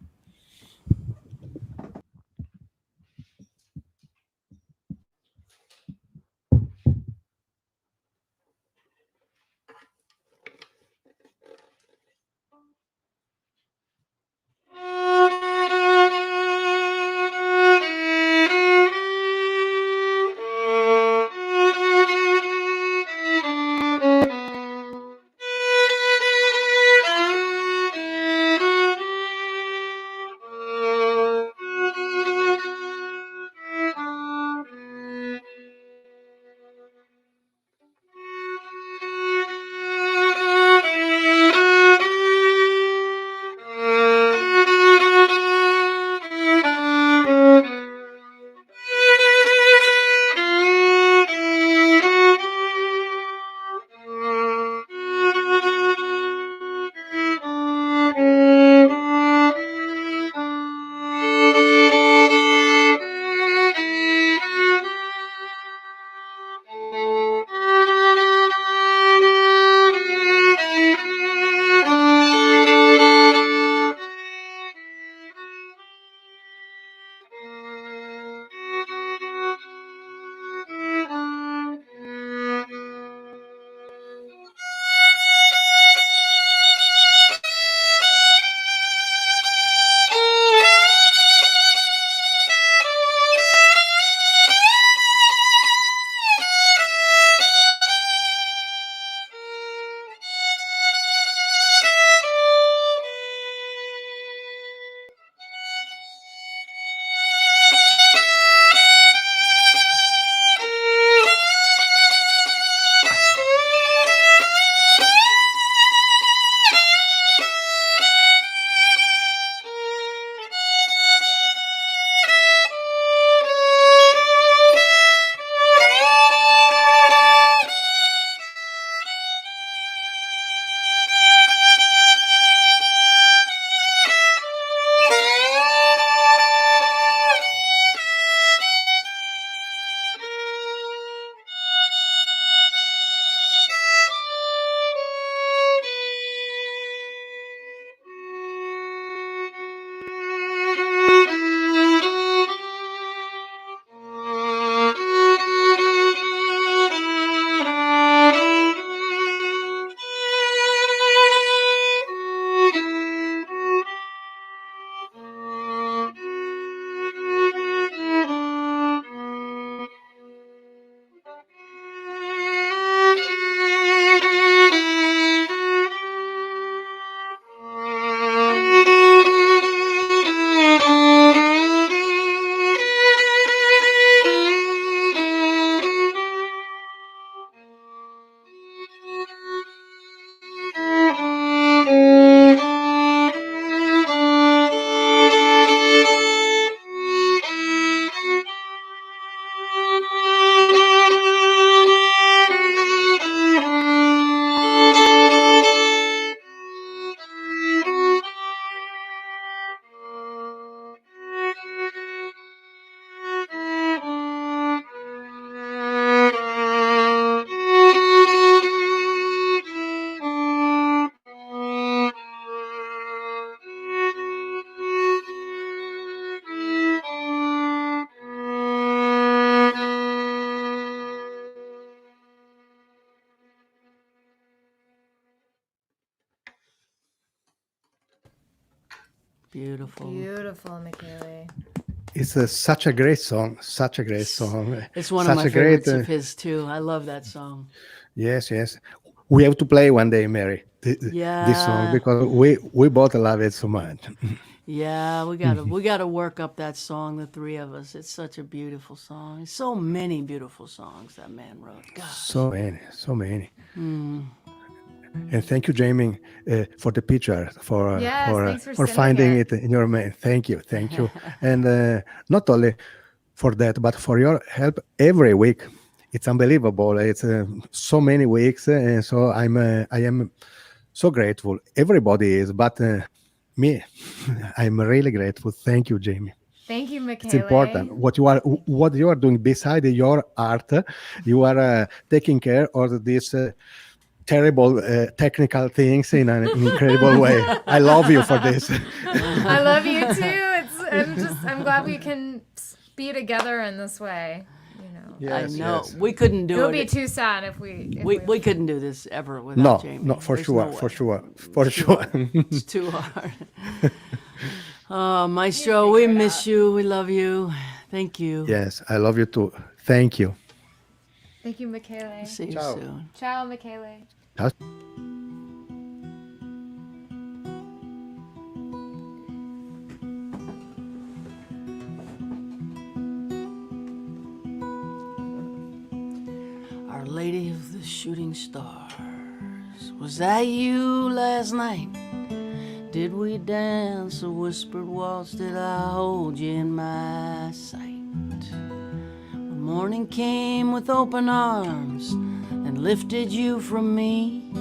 Beautiful. Beautiful, Michele. It's such a great song. Such a great song. It's one of Such my a great, favorites of his too. I love that song. yes, yes. We have to play one day, Mary, this song Yeah, because we both love it so much. yeah. We gotta work up that song, the three of us. It's such a beautiful song. So many beautiful songs that man wrote. Gosh. So many, so many. And thank you, Jamie, for the picture, Yes, thanks for for sending finding it. it in your mail. Thank you, thank you. And not only for that, but for your help every week. It's unbelievable. It's so many weeks, and so I am so grateful. Everybody is, but me, I'm really grateful. Thank you, Jamie. Thank you, It's important Michele. what you are doing beside your art. You are taking care of this terrible technical things in an incredible way. I love you for this. I love you too. I'm glad we can be together in this way. You know, I Yes, know. yes. We couldn't it do would be it. too sad if we. We couldn't do this ever without No, Jamie. no, for There's sure, no for way. sure, for It's too sure. hard. It's too hard. Oh, Maestro, we miss you. We love you. Thank you. Yes, I love you too. Thank you. Thank you, Michele. See you Ciao. soon. Ciao, Michele. Our Lady of the Shooting Stars, was that you last night? Did we dance a whispered waltz? Did I hold you in my sight? When morning came with open arms and lifted you from me,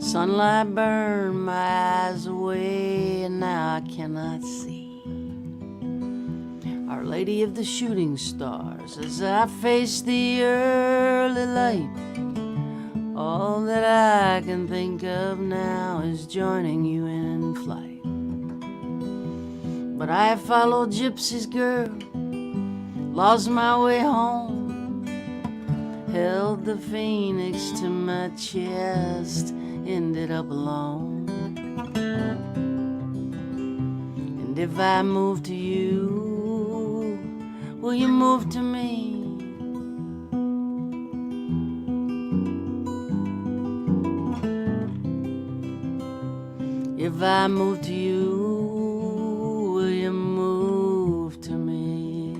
sunlight burned my eyes away and now I cannot see. Our Lady of the Shooting Stars, as I face the early light, all that I can think of now is joining you in flight. But I followed Gypsy's girl, lost my way home, held the phoenix to my chest, ended up alone. And if I move to you, will you move to me? If I move to you, will you move to me?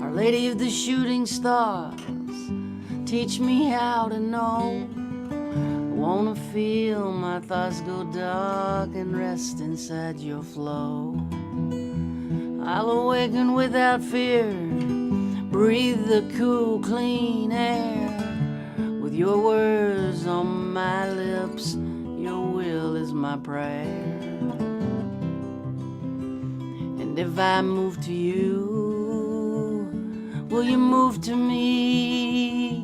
Our Lady of the Shooting Stars, teach me how to know. I wanna feel my thoughts go dark and rest inside your flow. I'll awaken without fear, breathe the cool, clean air. With your words on my lips, your will is my prayer. And if I move to you, will you move to me?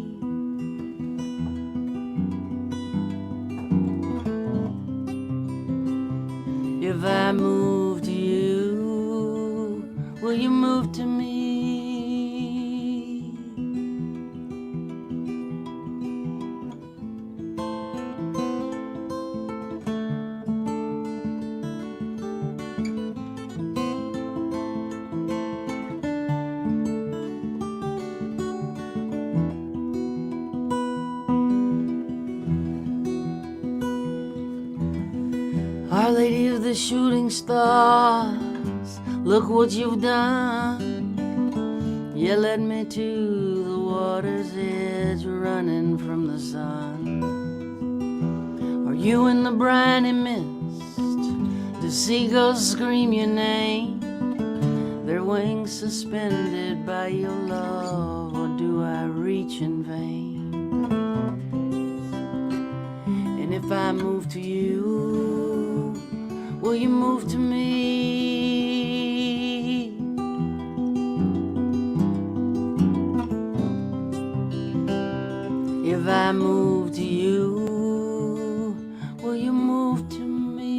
If I move to you, will you move to me? Our Lady of the Shooting Stars, look what you've done. You led me to the water's edge, running from the sun. Are you in the briny mist? Do seagulls scream your name? Their wings suspended by your love, or do I reach in vain? And if I move to you, will you move to me? If I move to you, will you move to me?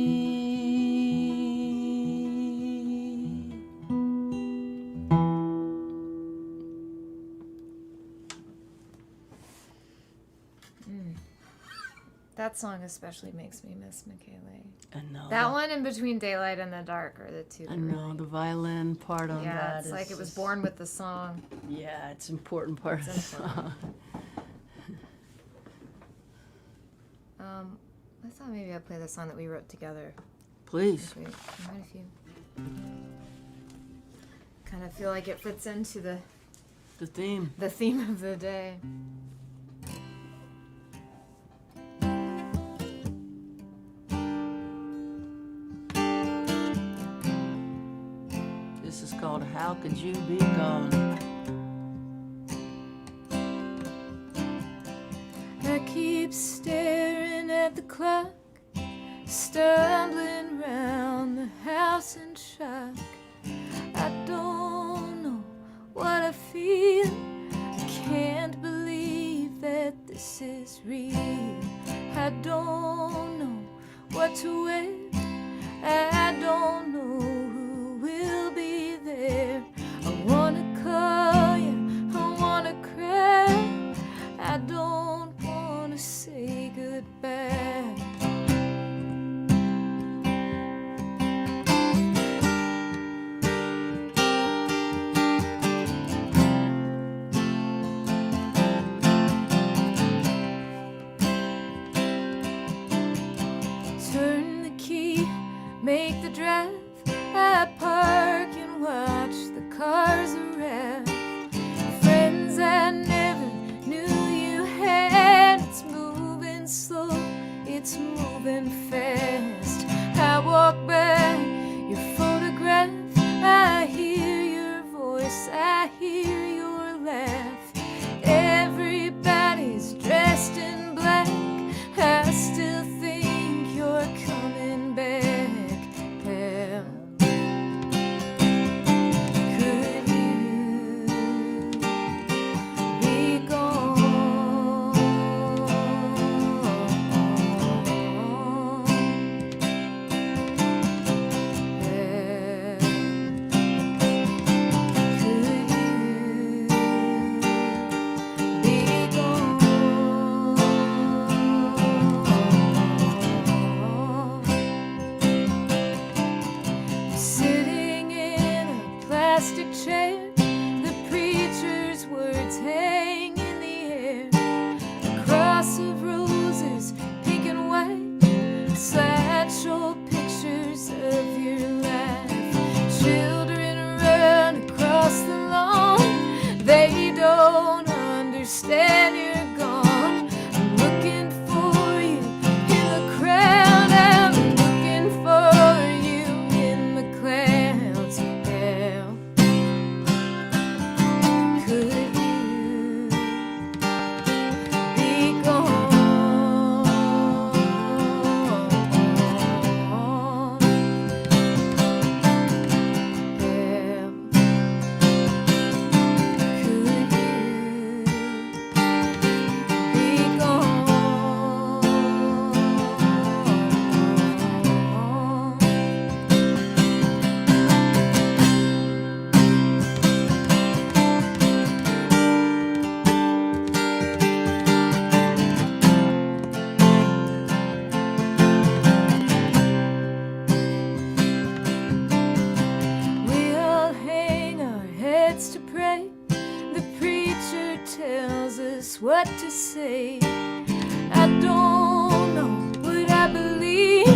That song especially makes me miss Michele. I know. That one in Between Daylight and the Dark are the two. I that know really- the violin part on Yeah, that. it's is like it was just- born with the song. Yeah, it's an important part of the It's important. song. I thought maybe I'd play the song that we wrote together. Please. Wait, mind if you kind of feel like it fits into The theme. the theme of the day. This is called How Could You Be Gone? I keep staring at the clock, stumbling round the house in shock. I don't know what I feel. I can't believe that this is real. I don't know what to wear. I don't know who will be there. I wanna call you, I wanna cry. I don't wanna say goodbye. Turn the key, make the drive. I park and watch the cars arrive. Friends I never knew you had. It's moving slow, it's moving fast. I walk by your photograph. I hear your voice, I hear your laugh. Everybody's dressed in black. I still think you're coming back. Pal. Could you be gone? Pal. Could you be gone? Sitting in a plastic chair, the preacher's words hang in the air. A cross of roses, pink and white, slideshow pictures of your life. Children run across the lawn, they don't understand you're gone. I'm looking for you in the crowd, I'm looking for you in the clouds. Hell, could you be gone? Hell, could you be gone? We all hang our heads to pray. The preacher tells us what to say. I don't know what I believe.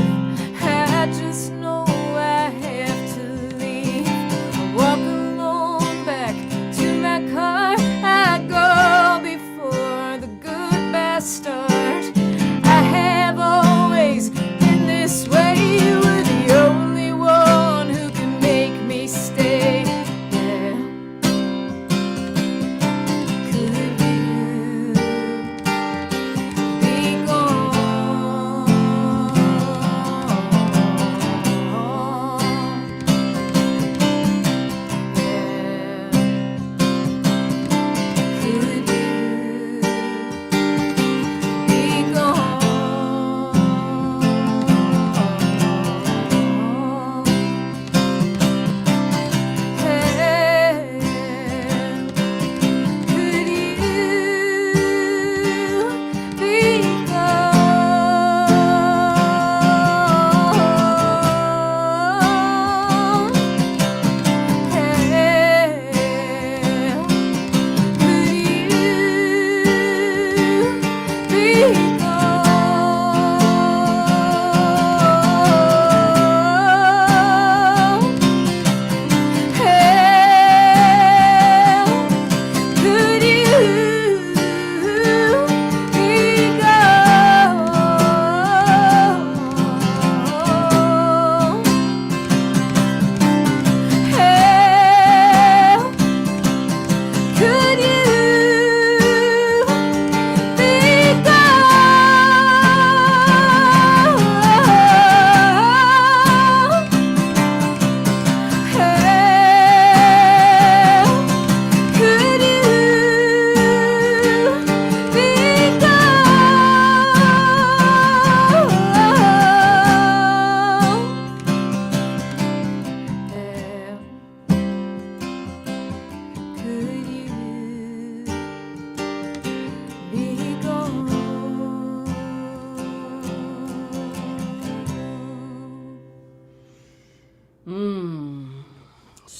I just know I have to leave. I walk alone back to my car. I go before the goodbye start. I have always been this way. You were the only one who can make me stay. Yeah. Could you be gone?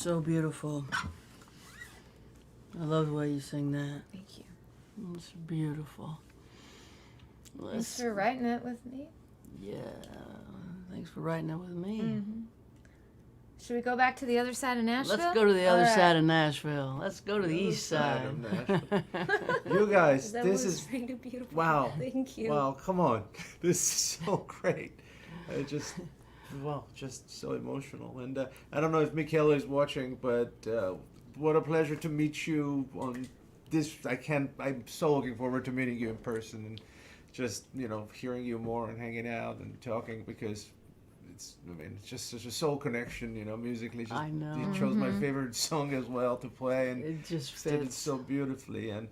so beautiful. I love the way you sing that. Thank you. It's beautiful. Thanks for writing it with me. Yeah. Thanks for writing it with me. Mm-hmm. Should we go back to the other side of Nashville? Let's go to the other All right. side of Nashville. Let's go to the east side. of Nashville. You guys, That this was is really beautiful. wow. Thank you. Wow, come on. This is so great. I just, wow, just so emotional. And I don't know if Michaela is watching, but what a pleasure to meet you on this. I'm so looking forward to meeting you in person and just, hearing you more and hanging out and talking because it's just such a soul connection, musically. Just, I know. You chose my favorite song as well to play and It just did it fits. so beautifully. And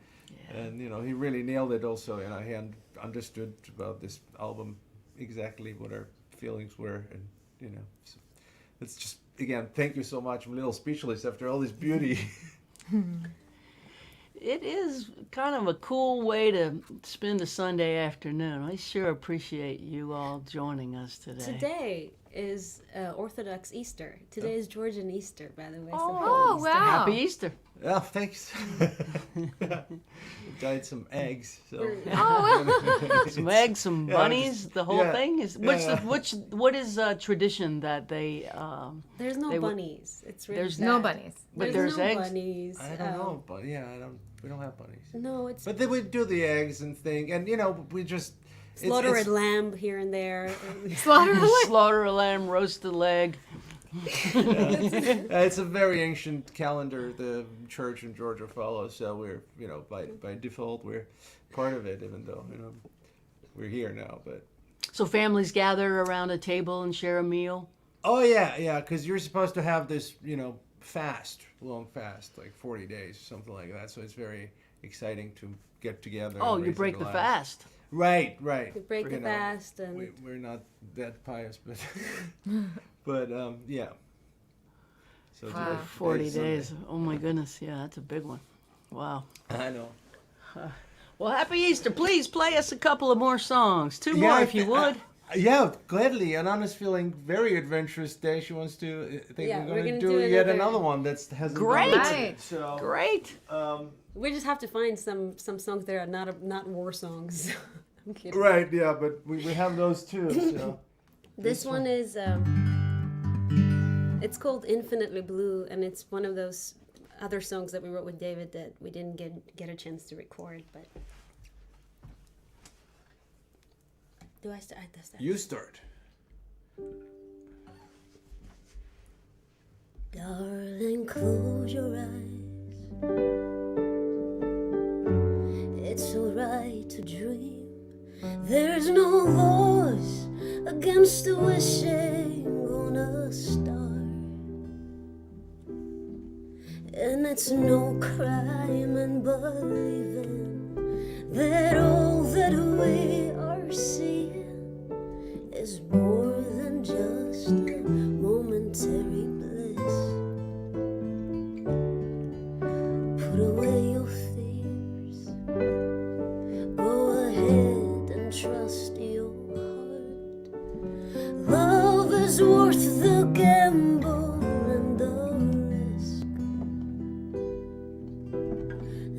he really nailed it also. He understood about this album exactly what our feelings were, and so it's just, again, thank you so much. I'm a little speechless after all this beauty. It is kind of a cool way to spend a Sunday afternoon. I sure appreciate you all joining us today. Today is Orthodox Easter. Today is Georgian Easter, by the way. so Oh, happy Easter. wow. Happy Easter. Yeah, thanks. Dyed some eggs. So. Some eggs, some Yeah, bunnies, just- the whole yeah, thing is. yeah. What is tradition that they? There's no They were- bunnies. It's really There's sad. No bunnies. But There's there's no eggs? bunnies. I don't know, but we don't have bunnies. No, it's But then we do the eggs and thing, and we just slaughter it's, a lamb here and there. Slaughter a lamb, roast a leg. it's a very ancient calendar the church in Georgia follows, so we're by default we're part of it, even though we're here now. But So families gather around a table and share a meal. oh yeah, because you're supposed to have this long fast, like 40 days, something like that. So it's very exciting to get together. Oh, and you raise break the glass. fast. Right. We break the fast and We're not that pious, but but yeah. So Wow. today- 40 today's Sunday. days. Oh my goodness. Yeah, that's a big one. Wow. I know. Well, happy Easter. Please play us a couple of more songs. Two Yeah, more I if you thi- would. Yeah, gladly. Anana's feeling very adventurous today. She wants to. I think Yeah, we're we're going to gonna do do yet another- another one that's hasn't Great. done it. Right. So Great. we just have to find some songs that are not war songs. I'm kidding. right, yeah, but we have those too. So This one is it's called Infinitely Blue, and it's one of those other songs that we wrote with David that we didn't get a chance to record. But do I start? you start. Darling, close your eyes. It's alright to dream. There's no voice against the wishing on a star. And it's no crime in believing that all that we are seeing is more than just a momentary bliss. Put away your fears. Go ahead and trust your heart. Love is worth the gamble and the risk.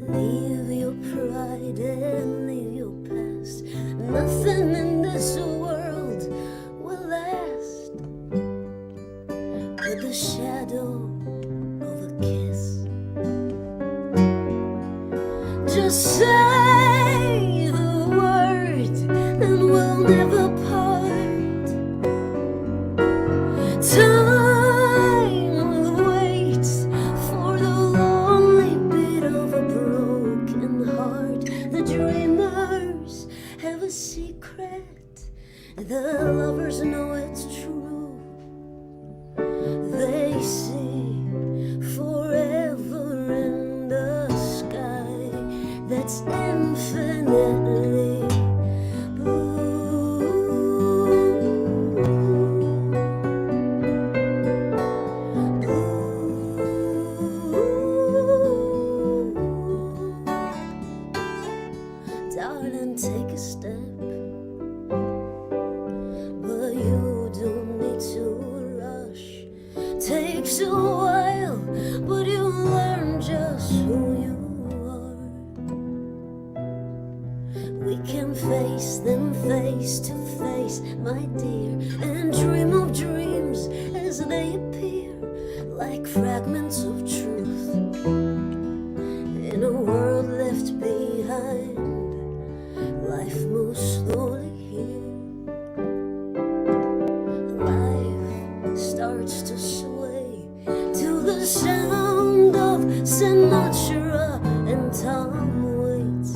Leave your pride and leave your past. Nothing in this world will last but the shadow of a kiss. Just say the word and we'll never part. Time will wait for the lonely beat of a broken heart. The dreamers have a secret, the lovers know it's true. They see forever in the sky that's infinitely blue. Darling, take a step, but you don't need to rush. Takes a while We can face them face to face, my dear, and dream of dreams as they appear, like fragments of truth in a world left behind. Life moves slowly here. Life starts to sway to the sound of Sinatra and Tom Waits.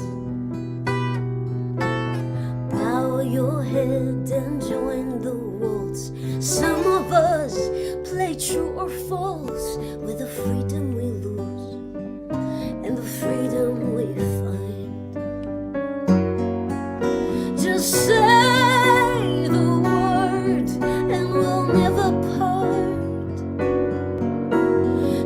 Bow your head and join the waltz. Some of us play true or false with the freedom we lose and the freedom we find. Just say the word and we'll never part.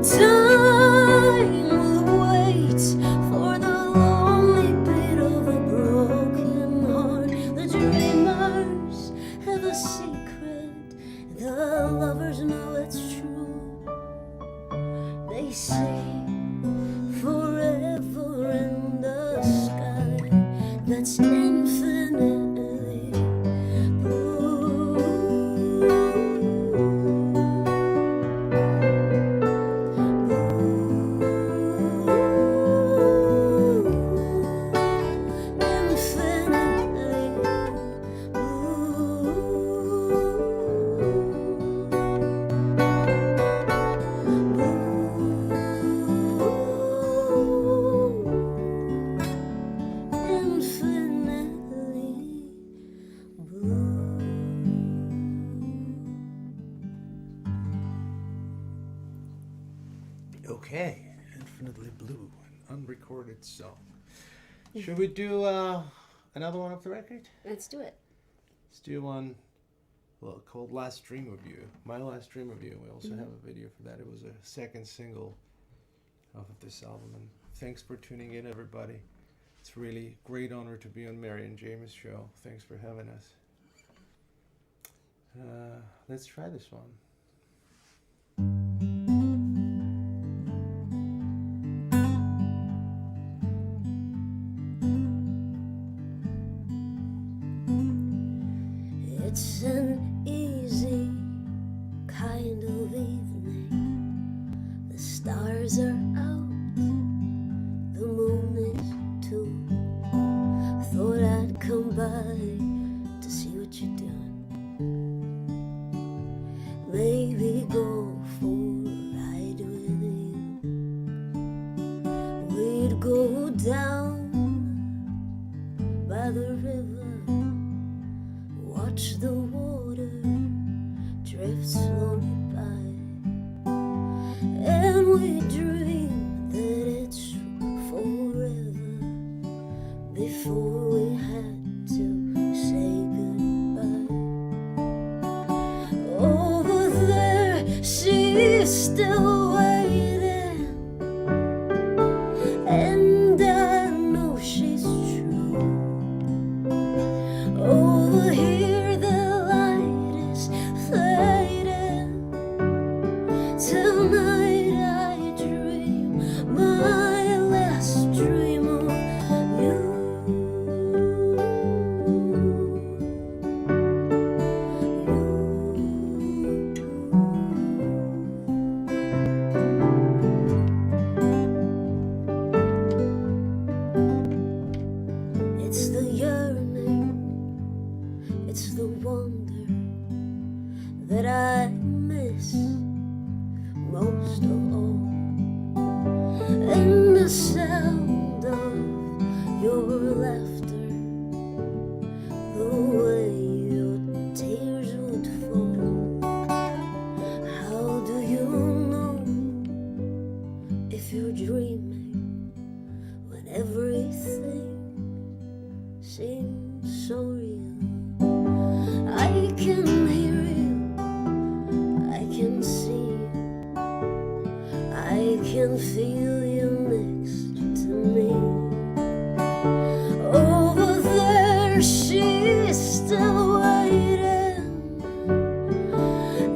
Time will wait for the lonely beat of a broken heart. The dreamers have a secret, the lovers know it's true. They say forever in the sky that's infinitely blue. Infinitely infinitely blue. Okay, Infinitely Blue, an unrecorded song. Should we do another one off the record? Let's do it. Let's do one, well, called Last Dream of You. My Last Dream of You. We also have a video for that. It was a second single off of this album. And thanks for tuning in, everybody. It's really great honor to be on Mary and James' show. Thanks for having us. Let's try this one. It's an easy kind of evening. The stars are out, the moon is too. Thought I'd come by to see what you're doing. Maybe go for a ride with you. We'd go down by the river, watch the water drift slowly by, and we dream that it's forever before we had to say goodbye. Over there, she's still waiting, and I know she's true. Over here, the light is fading. Tonight I dream my last dream of you. It's the yearning, it's the wonder that I miss most of all, and the sound of your laughter, the way your tears would fall. How do you know if you're dreaming when everything seems so real? I can hear you, I can see you, I can feel you next to me. Over there, she's still waiting,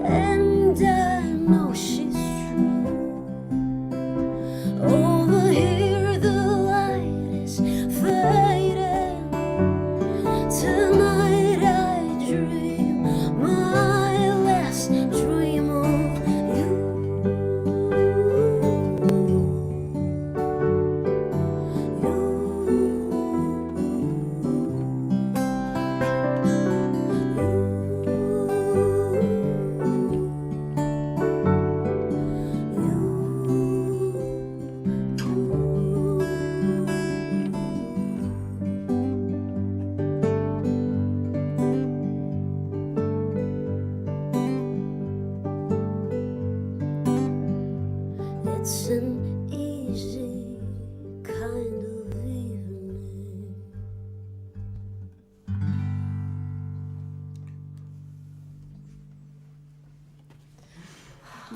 and I know she's true. Over here, the light is fading.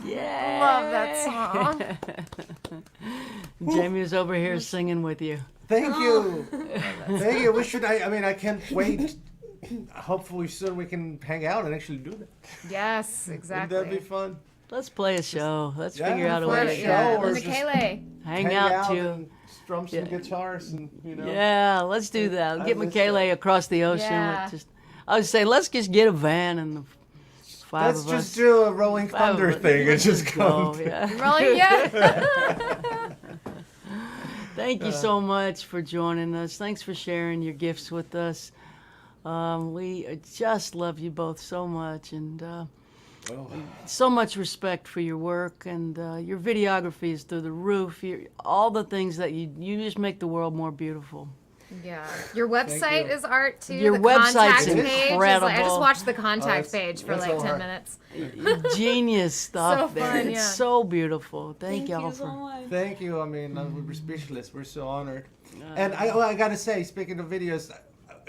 Yeah. Love that song. Jamie is over here singing with you. Thank you. Thank you. I can't wait. Hopefully soon we can hang out and actually do that. Yes, exactly. Wouldn't that be fun? Let's play a show. Let's Yeah, figure out a play way a to show. Yeah, or with just Michele. hang out too. and strum some guitars and Yeah, let's do that. I Get miss Michele that. across the ocean. Yeah. I was saying, let's just get a van and the five Let's of just us. do a Rolling Five Thunder of us. thing and Let's just go. Yeah. Rolling, yeah. Thank you so much for joining us. Thanks for sharing your gifts with us. We just love you both so much, and so much respect for your work, and your videography is through the roof. All the things that you just make the world more beautiful. Yeah. Your website you. is art too. Your the website's contact page is incredible. I just watched the contact that's- page for that's like so 10 hard. minutes. Genius stuff So there. fun, It's yeah. so beautiful. Thank y'all you for. so much. Thank you. I mean, we're speechless. We're so honored. And I gotta say, speaking of videos,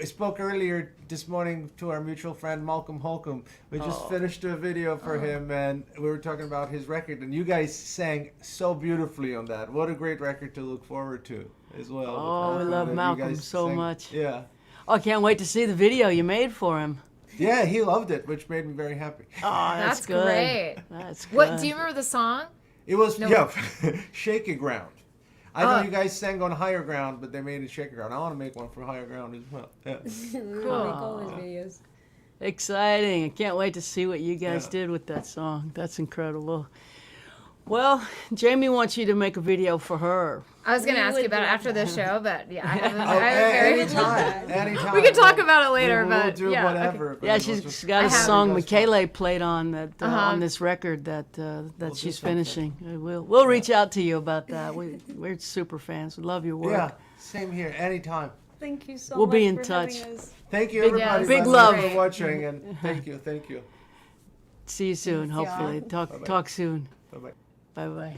I spoke earlier this morning to our mutual friend Malcolm Holcomb. We just finished a video for him, and we were talking about his record. And you guys sang so beautifully on that. What a great record to look forward to as well. Oh, we love You Malcolm guys so sang- much. Yeah. Oh, I can't wait to see the video you made for him. Yeah, he loved it, which made me very happy. Oh, that's good. great. That's good. What do you remember the song? It was, No. yeah, Shaky Ground. I know Oh. you guys sang on Higher Ground, but they made it Shaky Ground. I want to make one for Higher Ground as well. Yeah. We make all his videos. Exciting. I can't wait to see what you guys Yeah. did with that song. That's incredible. Well, Jamie wants you to make a video for her. I was going to We ask you would about it love after the show, but yeah, I have a, Oh, I have a very... anytime. We can talk about it later, we'll but do yeah, whatever. okay. but Yeah, we'll she's just- got a I have- song That's Michele played on that Uh-huh. on this record that do she's something. finishing. We'll reach out to you about that. We're super fans. We love your work. Yeah, same here. Anytime. Thank you so We'll much be in for touch. having us. Thank you, Big- everybody. big by the way, love. for watching, and thank you. See you soon. Thanks, y'all. Hopefully, talk soon. Bye-bye. Bye bye.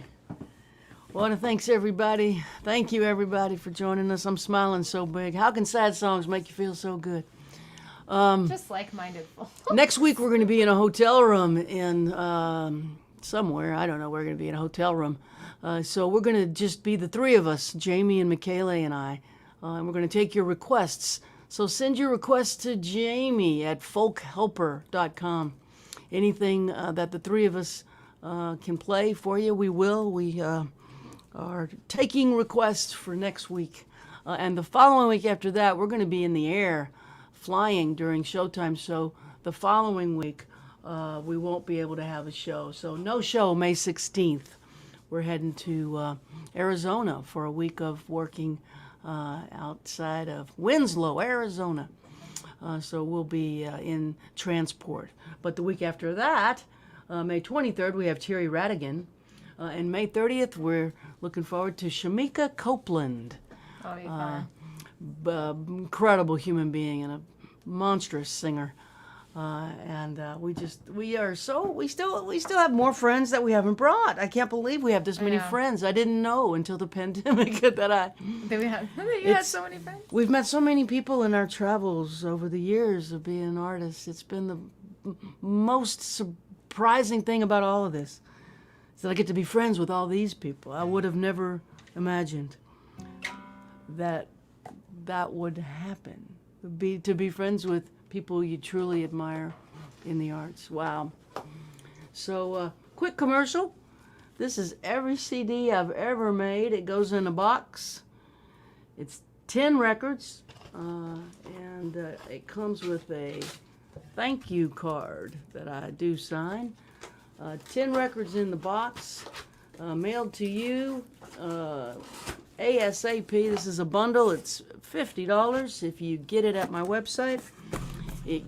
Well, and thanks everybody. Thank you everybody for joining us. I'm smiling so big. How can sad songs make you feel so good? Just like-minded. Next week we're going to be in a hotel room in somewhere. I don't know. We're going to be in a hotel room. So we're going to just be the three of us, Jamie and Michele and I. And we're going to take your requests. So send your requests to Jamie at folkhelper.com. Anything that the three of us can play for you, we will. We are taking requests for next week. And the following week after that, we're going to be in the air flying during showtime. So the following week, we won't be able to have a show. So no show May 16th. We're heading to Arizona for a week of working outside of Winslow, Arizona. So we'll be in transport. But the week after that, May 23rd, we have Terry Radigan. And May 30th, we're looking forward to Shamika Copeland. That'll be fun. Incredible human being and a monstrous singer. We still have more friends that we haven't brought. I can't believe we have this many know. friends. I didn't know until the pandemic that Did we have, you had It's- so many friends? we've met so many people in our travels over the years of being an artist. It's been the most surprising thing about all of this is that I get to be friends with all these people. I would have never imagined that would happen. To be friends with people you truly admire in the arts. Wow. So, quick commercial. This is every CD I've ever made. It goes in a box. It's 10 records, and it comes with a thank you card that I do sign. 10 records in the box, mailed to you ASAP. This is a bundle. It's $50 if you get it at my website. It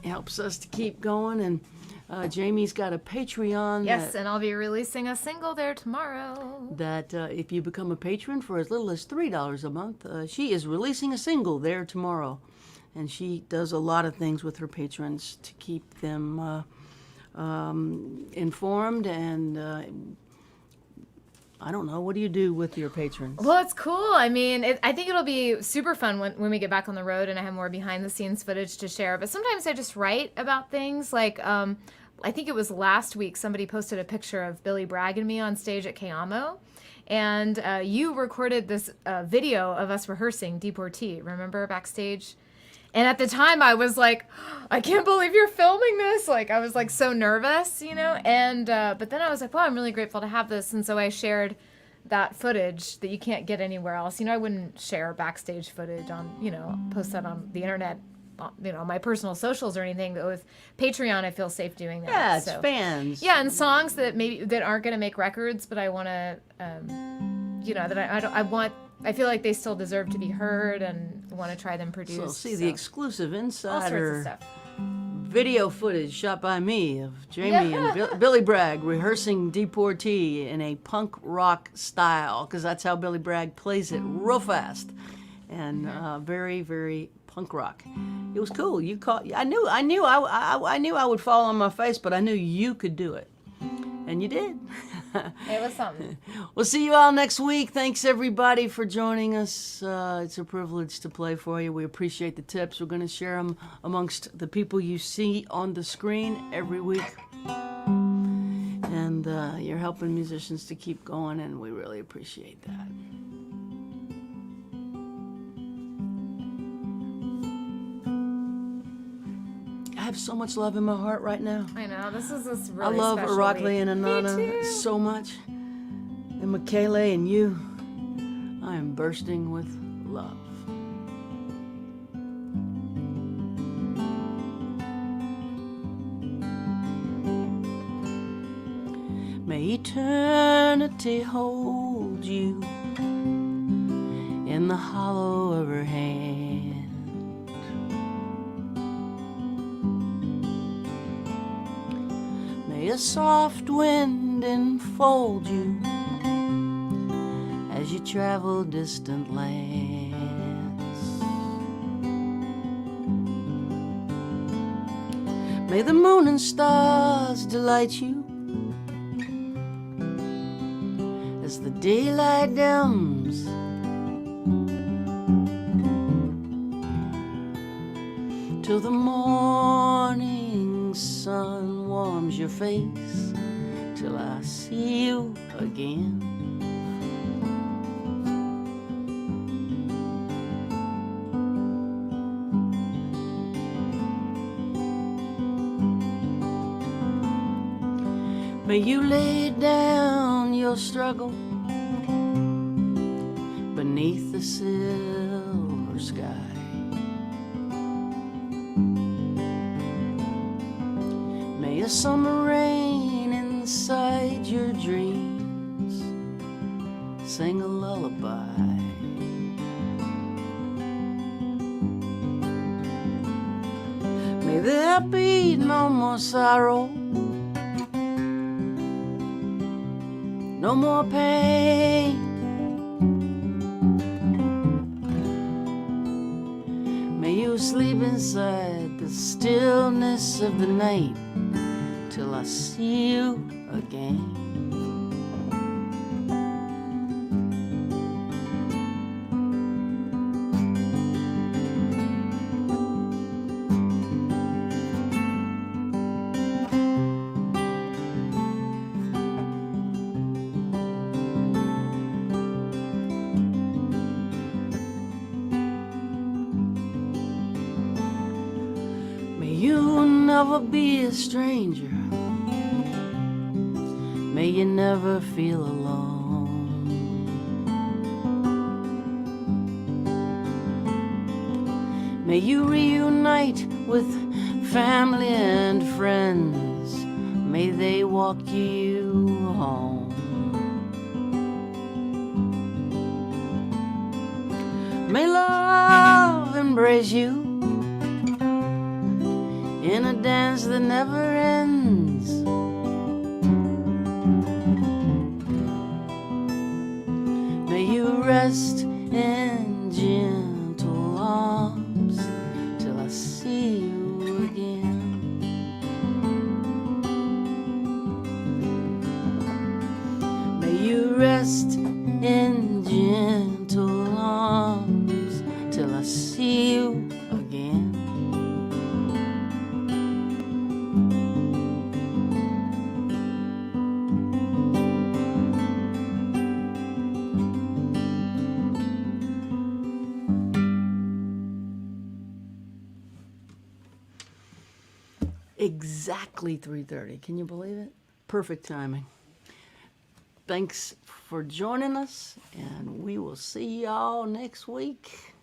helps us to keep going, and Jamie's got a Patreon. Yes, and I'll be releasing a single there tomorrow. That if you become a patron for as little as $3 a month, she is releasing a single there tomorrow. And she does a lot of things with her patrons to keep them informed. And I don't know, what do you do with your patrons? Well, it's cool. I mean, I think it'll be super fun when we get back on the road and I have more behind the scenes footage to share. But sometimes I just write about things like I think it was last week, somebody posted a picture of Billy Bragg and me on stage at Kayamo. And you recorded this video of us rehearsing Deportee, remember, backstage? And at the time I was like, I can't believe you're filming this. Like, I was like so nervous, you know? And, but then I was like, wow, I'm really grateful to have this. And so I shared that footage that you can't get anywhere else. You know, I wouldn't share backstage footage on, you know, post that on the internet, you know, my personal socials or anything. But with Patreon, I feel safe doing that. Yeah, it's so. fans. Yeah, and songs that maybe that aren't going to make records, but I want to, you know, that I feel like they still deserve to be heard and want to try them produced. So see the exclusive all sorts of insider stuff. video footage shot by me of Jamie and Billy Bragg rehearsing Deportee in a punk rock style, because that's how Billy Bragg plays it, real fast and very, very punk rock. It was cool. You caught. I knew I would fall on my face, but I knew you could do it, and you did. It was something. We'll see you all next week. Thanks everybody for joining us. It's a privilege to play for you. We appreciate the tips. We're going to share them amongst the people you see on the screen every week. And you're helping musicians to keep going, and we really appreciate that. I have so much love in my heart right now. I know, this is this I really love special Irakli week. and Anana so much. And Kaye and you. I am bursting with love. May eternity hold you in the hollow of her hand. May a soft wind enfold you as you travel distant lands. May the moon and stars delight you as the daylight dims. Till the morning sun warms your face, till I see you again. May you lay down your struggle beneath the silver sky. May a summer rain inside your dreams sing a lullaby. May there be no more sorrow, no more pain. May you sleep inside the stillness of the night till I see you again. Never be a stranger. May you never feel alone. May you reunite with family and friends. May they walk you home. May love embrace you in a dance that never ends. May you rest in gentle arms till I see you again. May you rest in gentle arms till I see you again. Exactly 3:30. Can you believe it? Perfect timing. Thanks for joining us, and we will see y'all next week.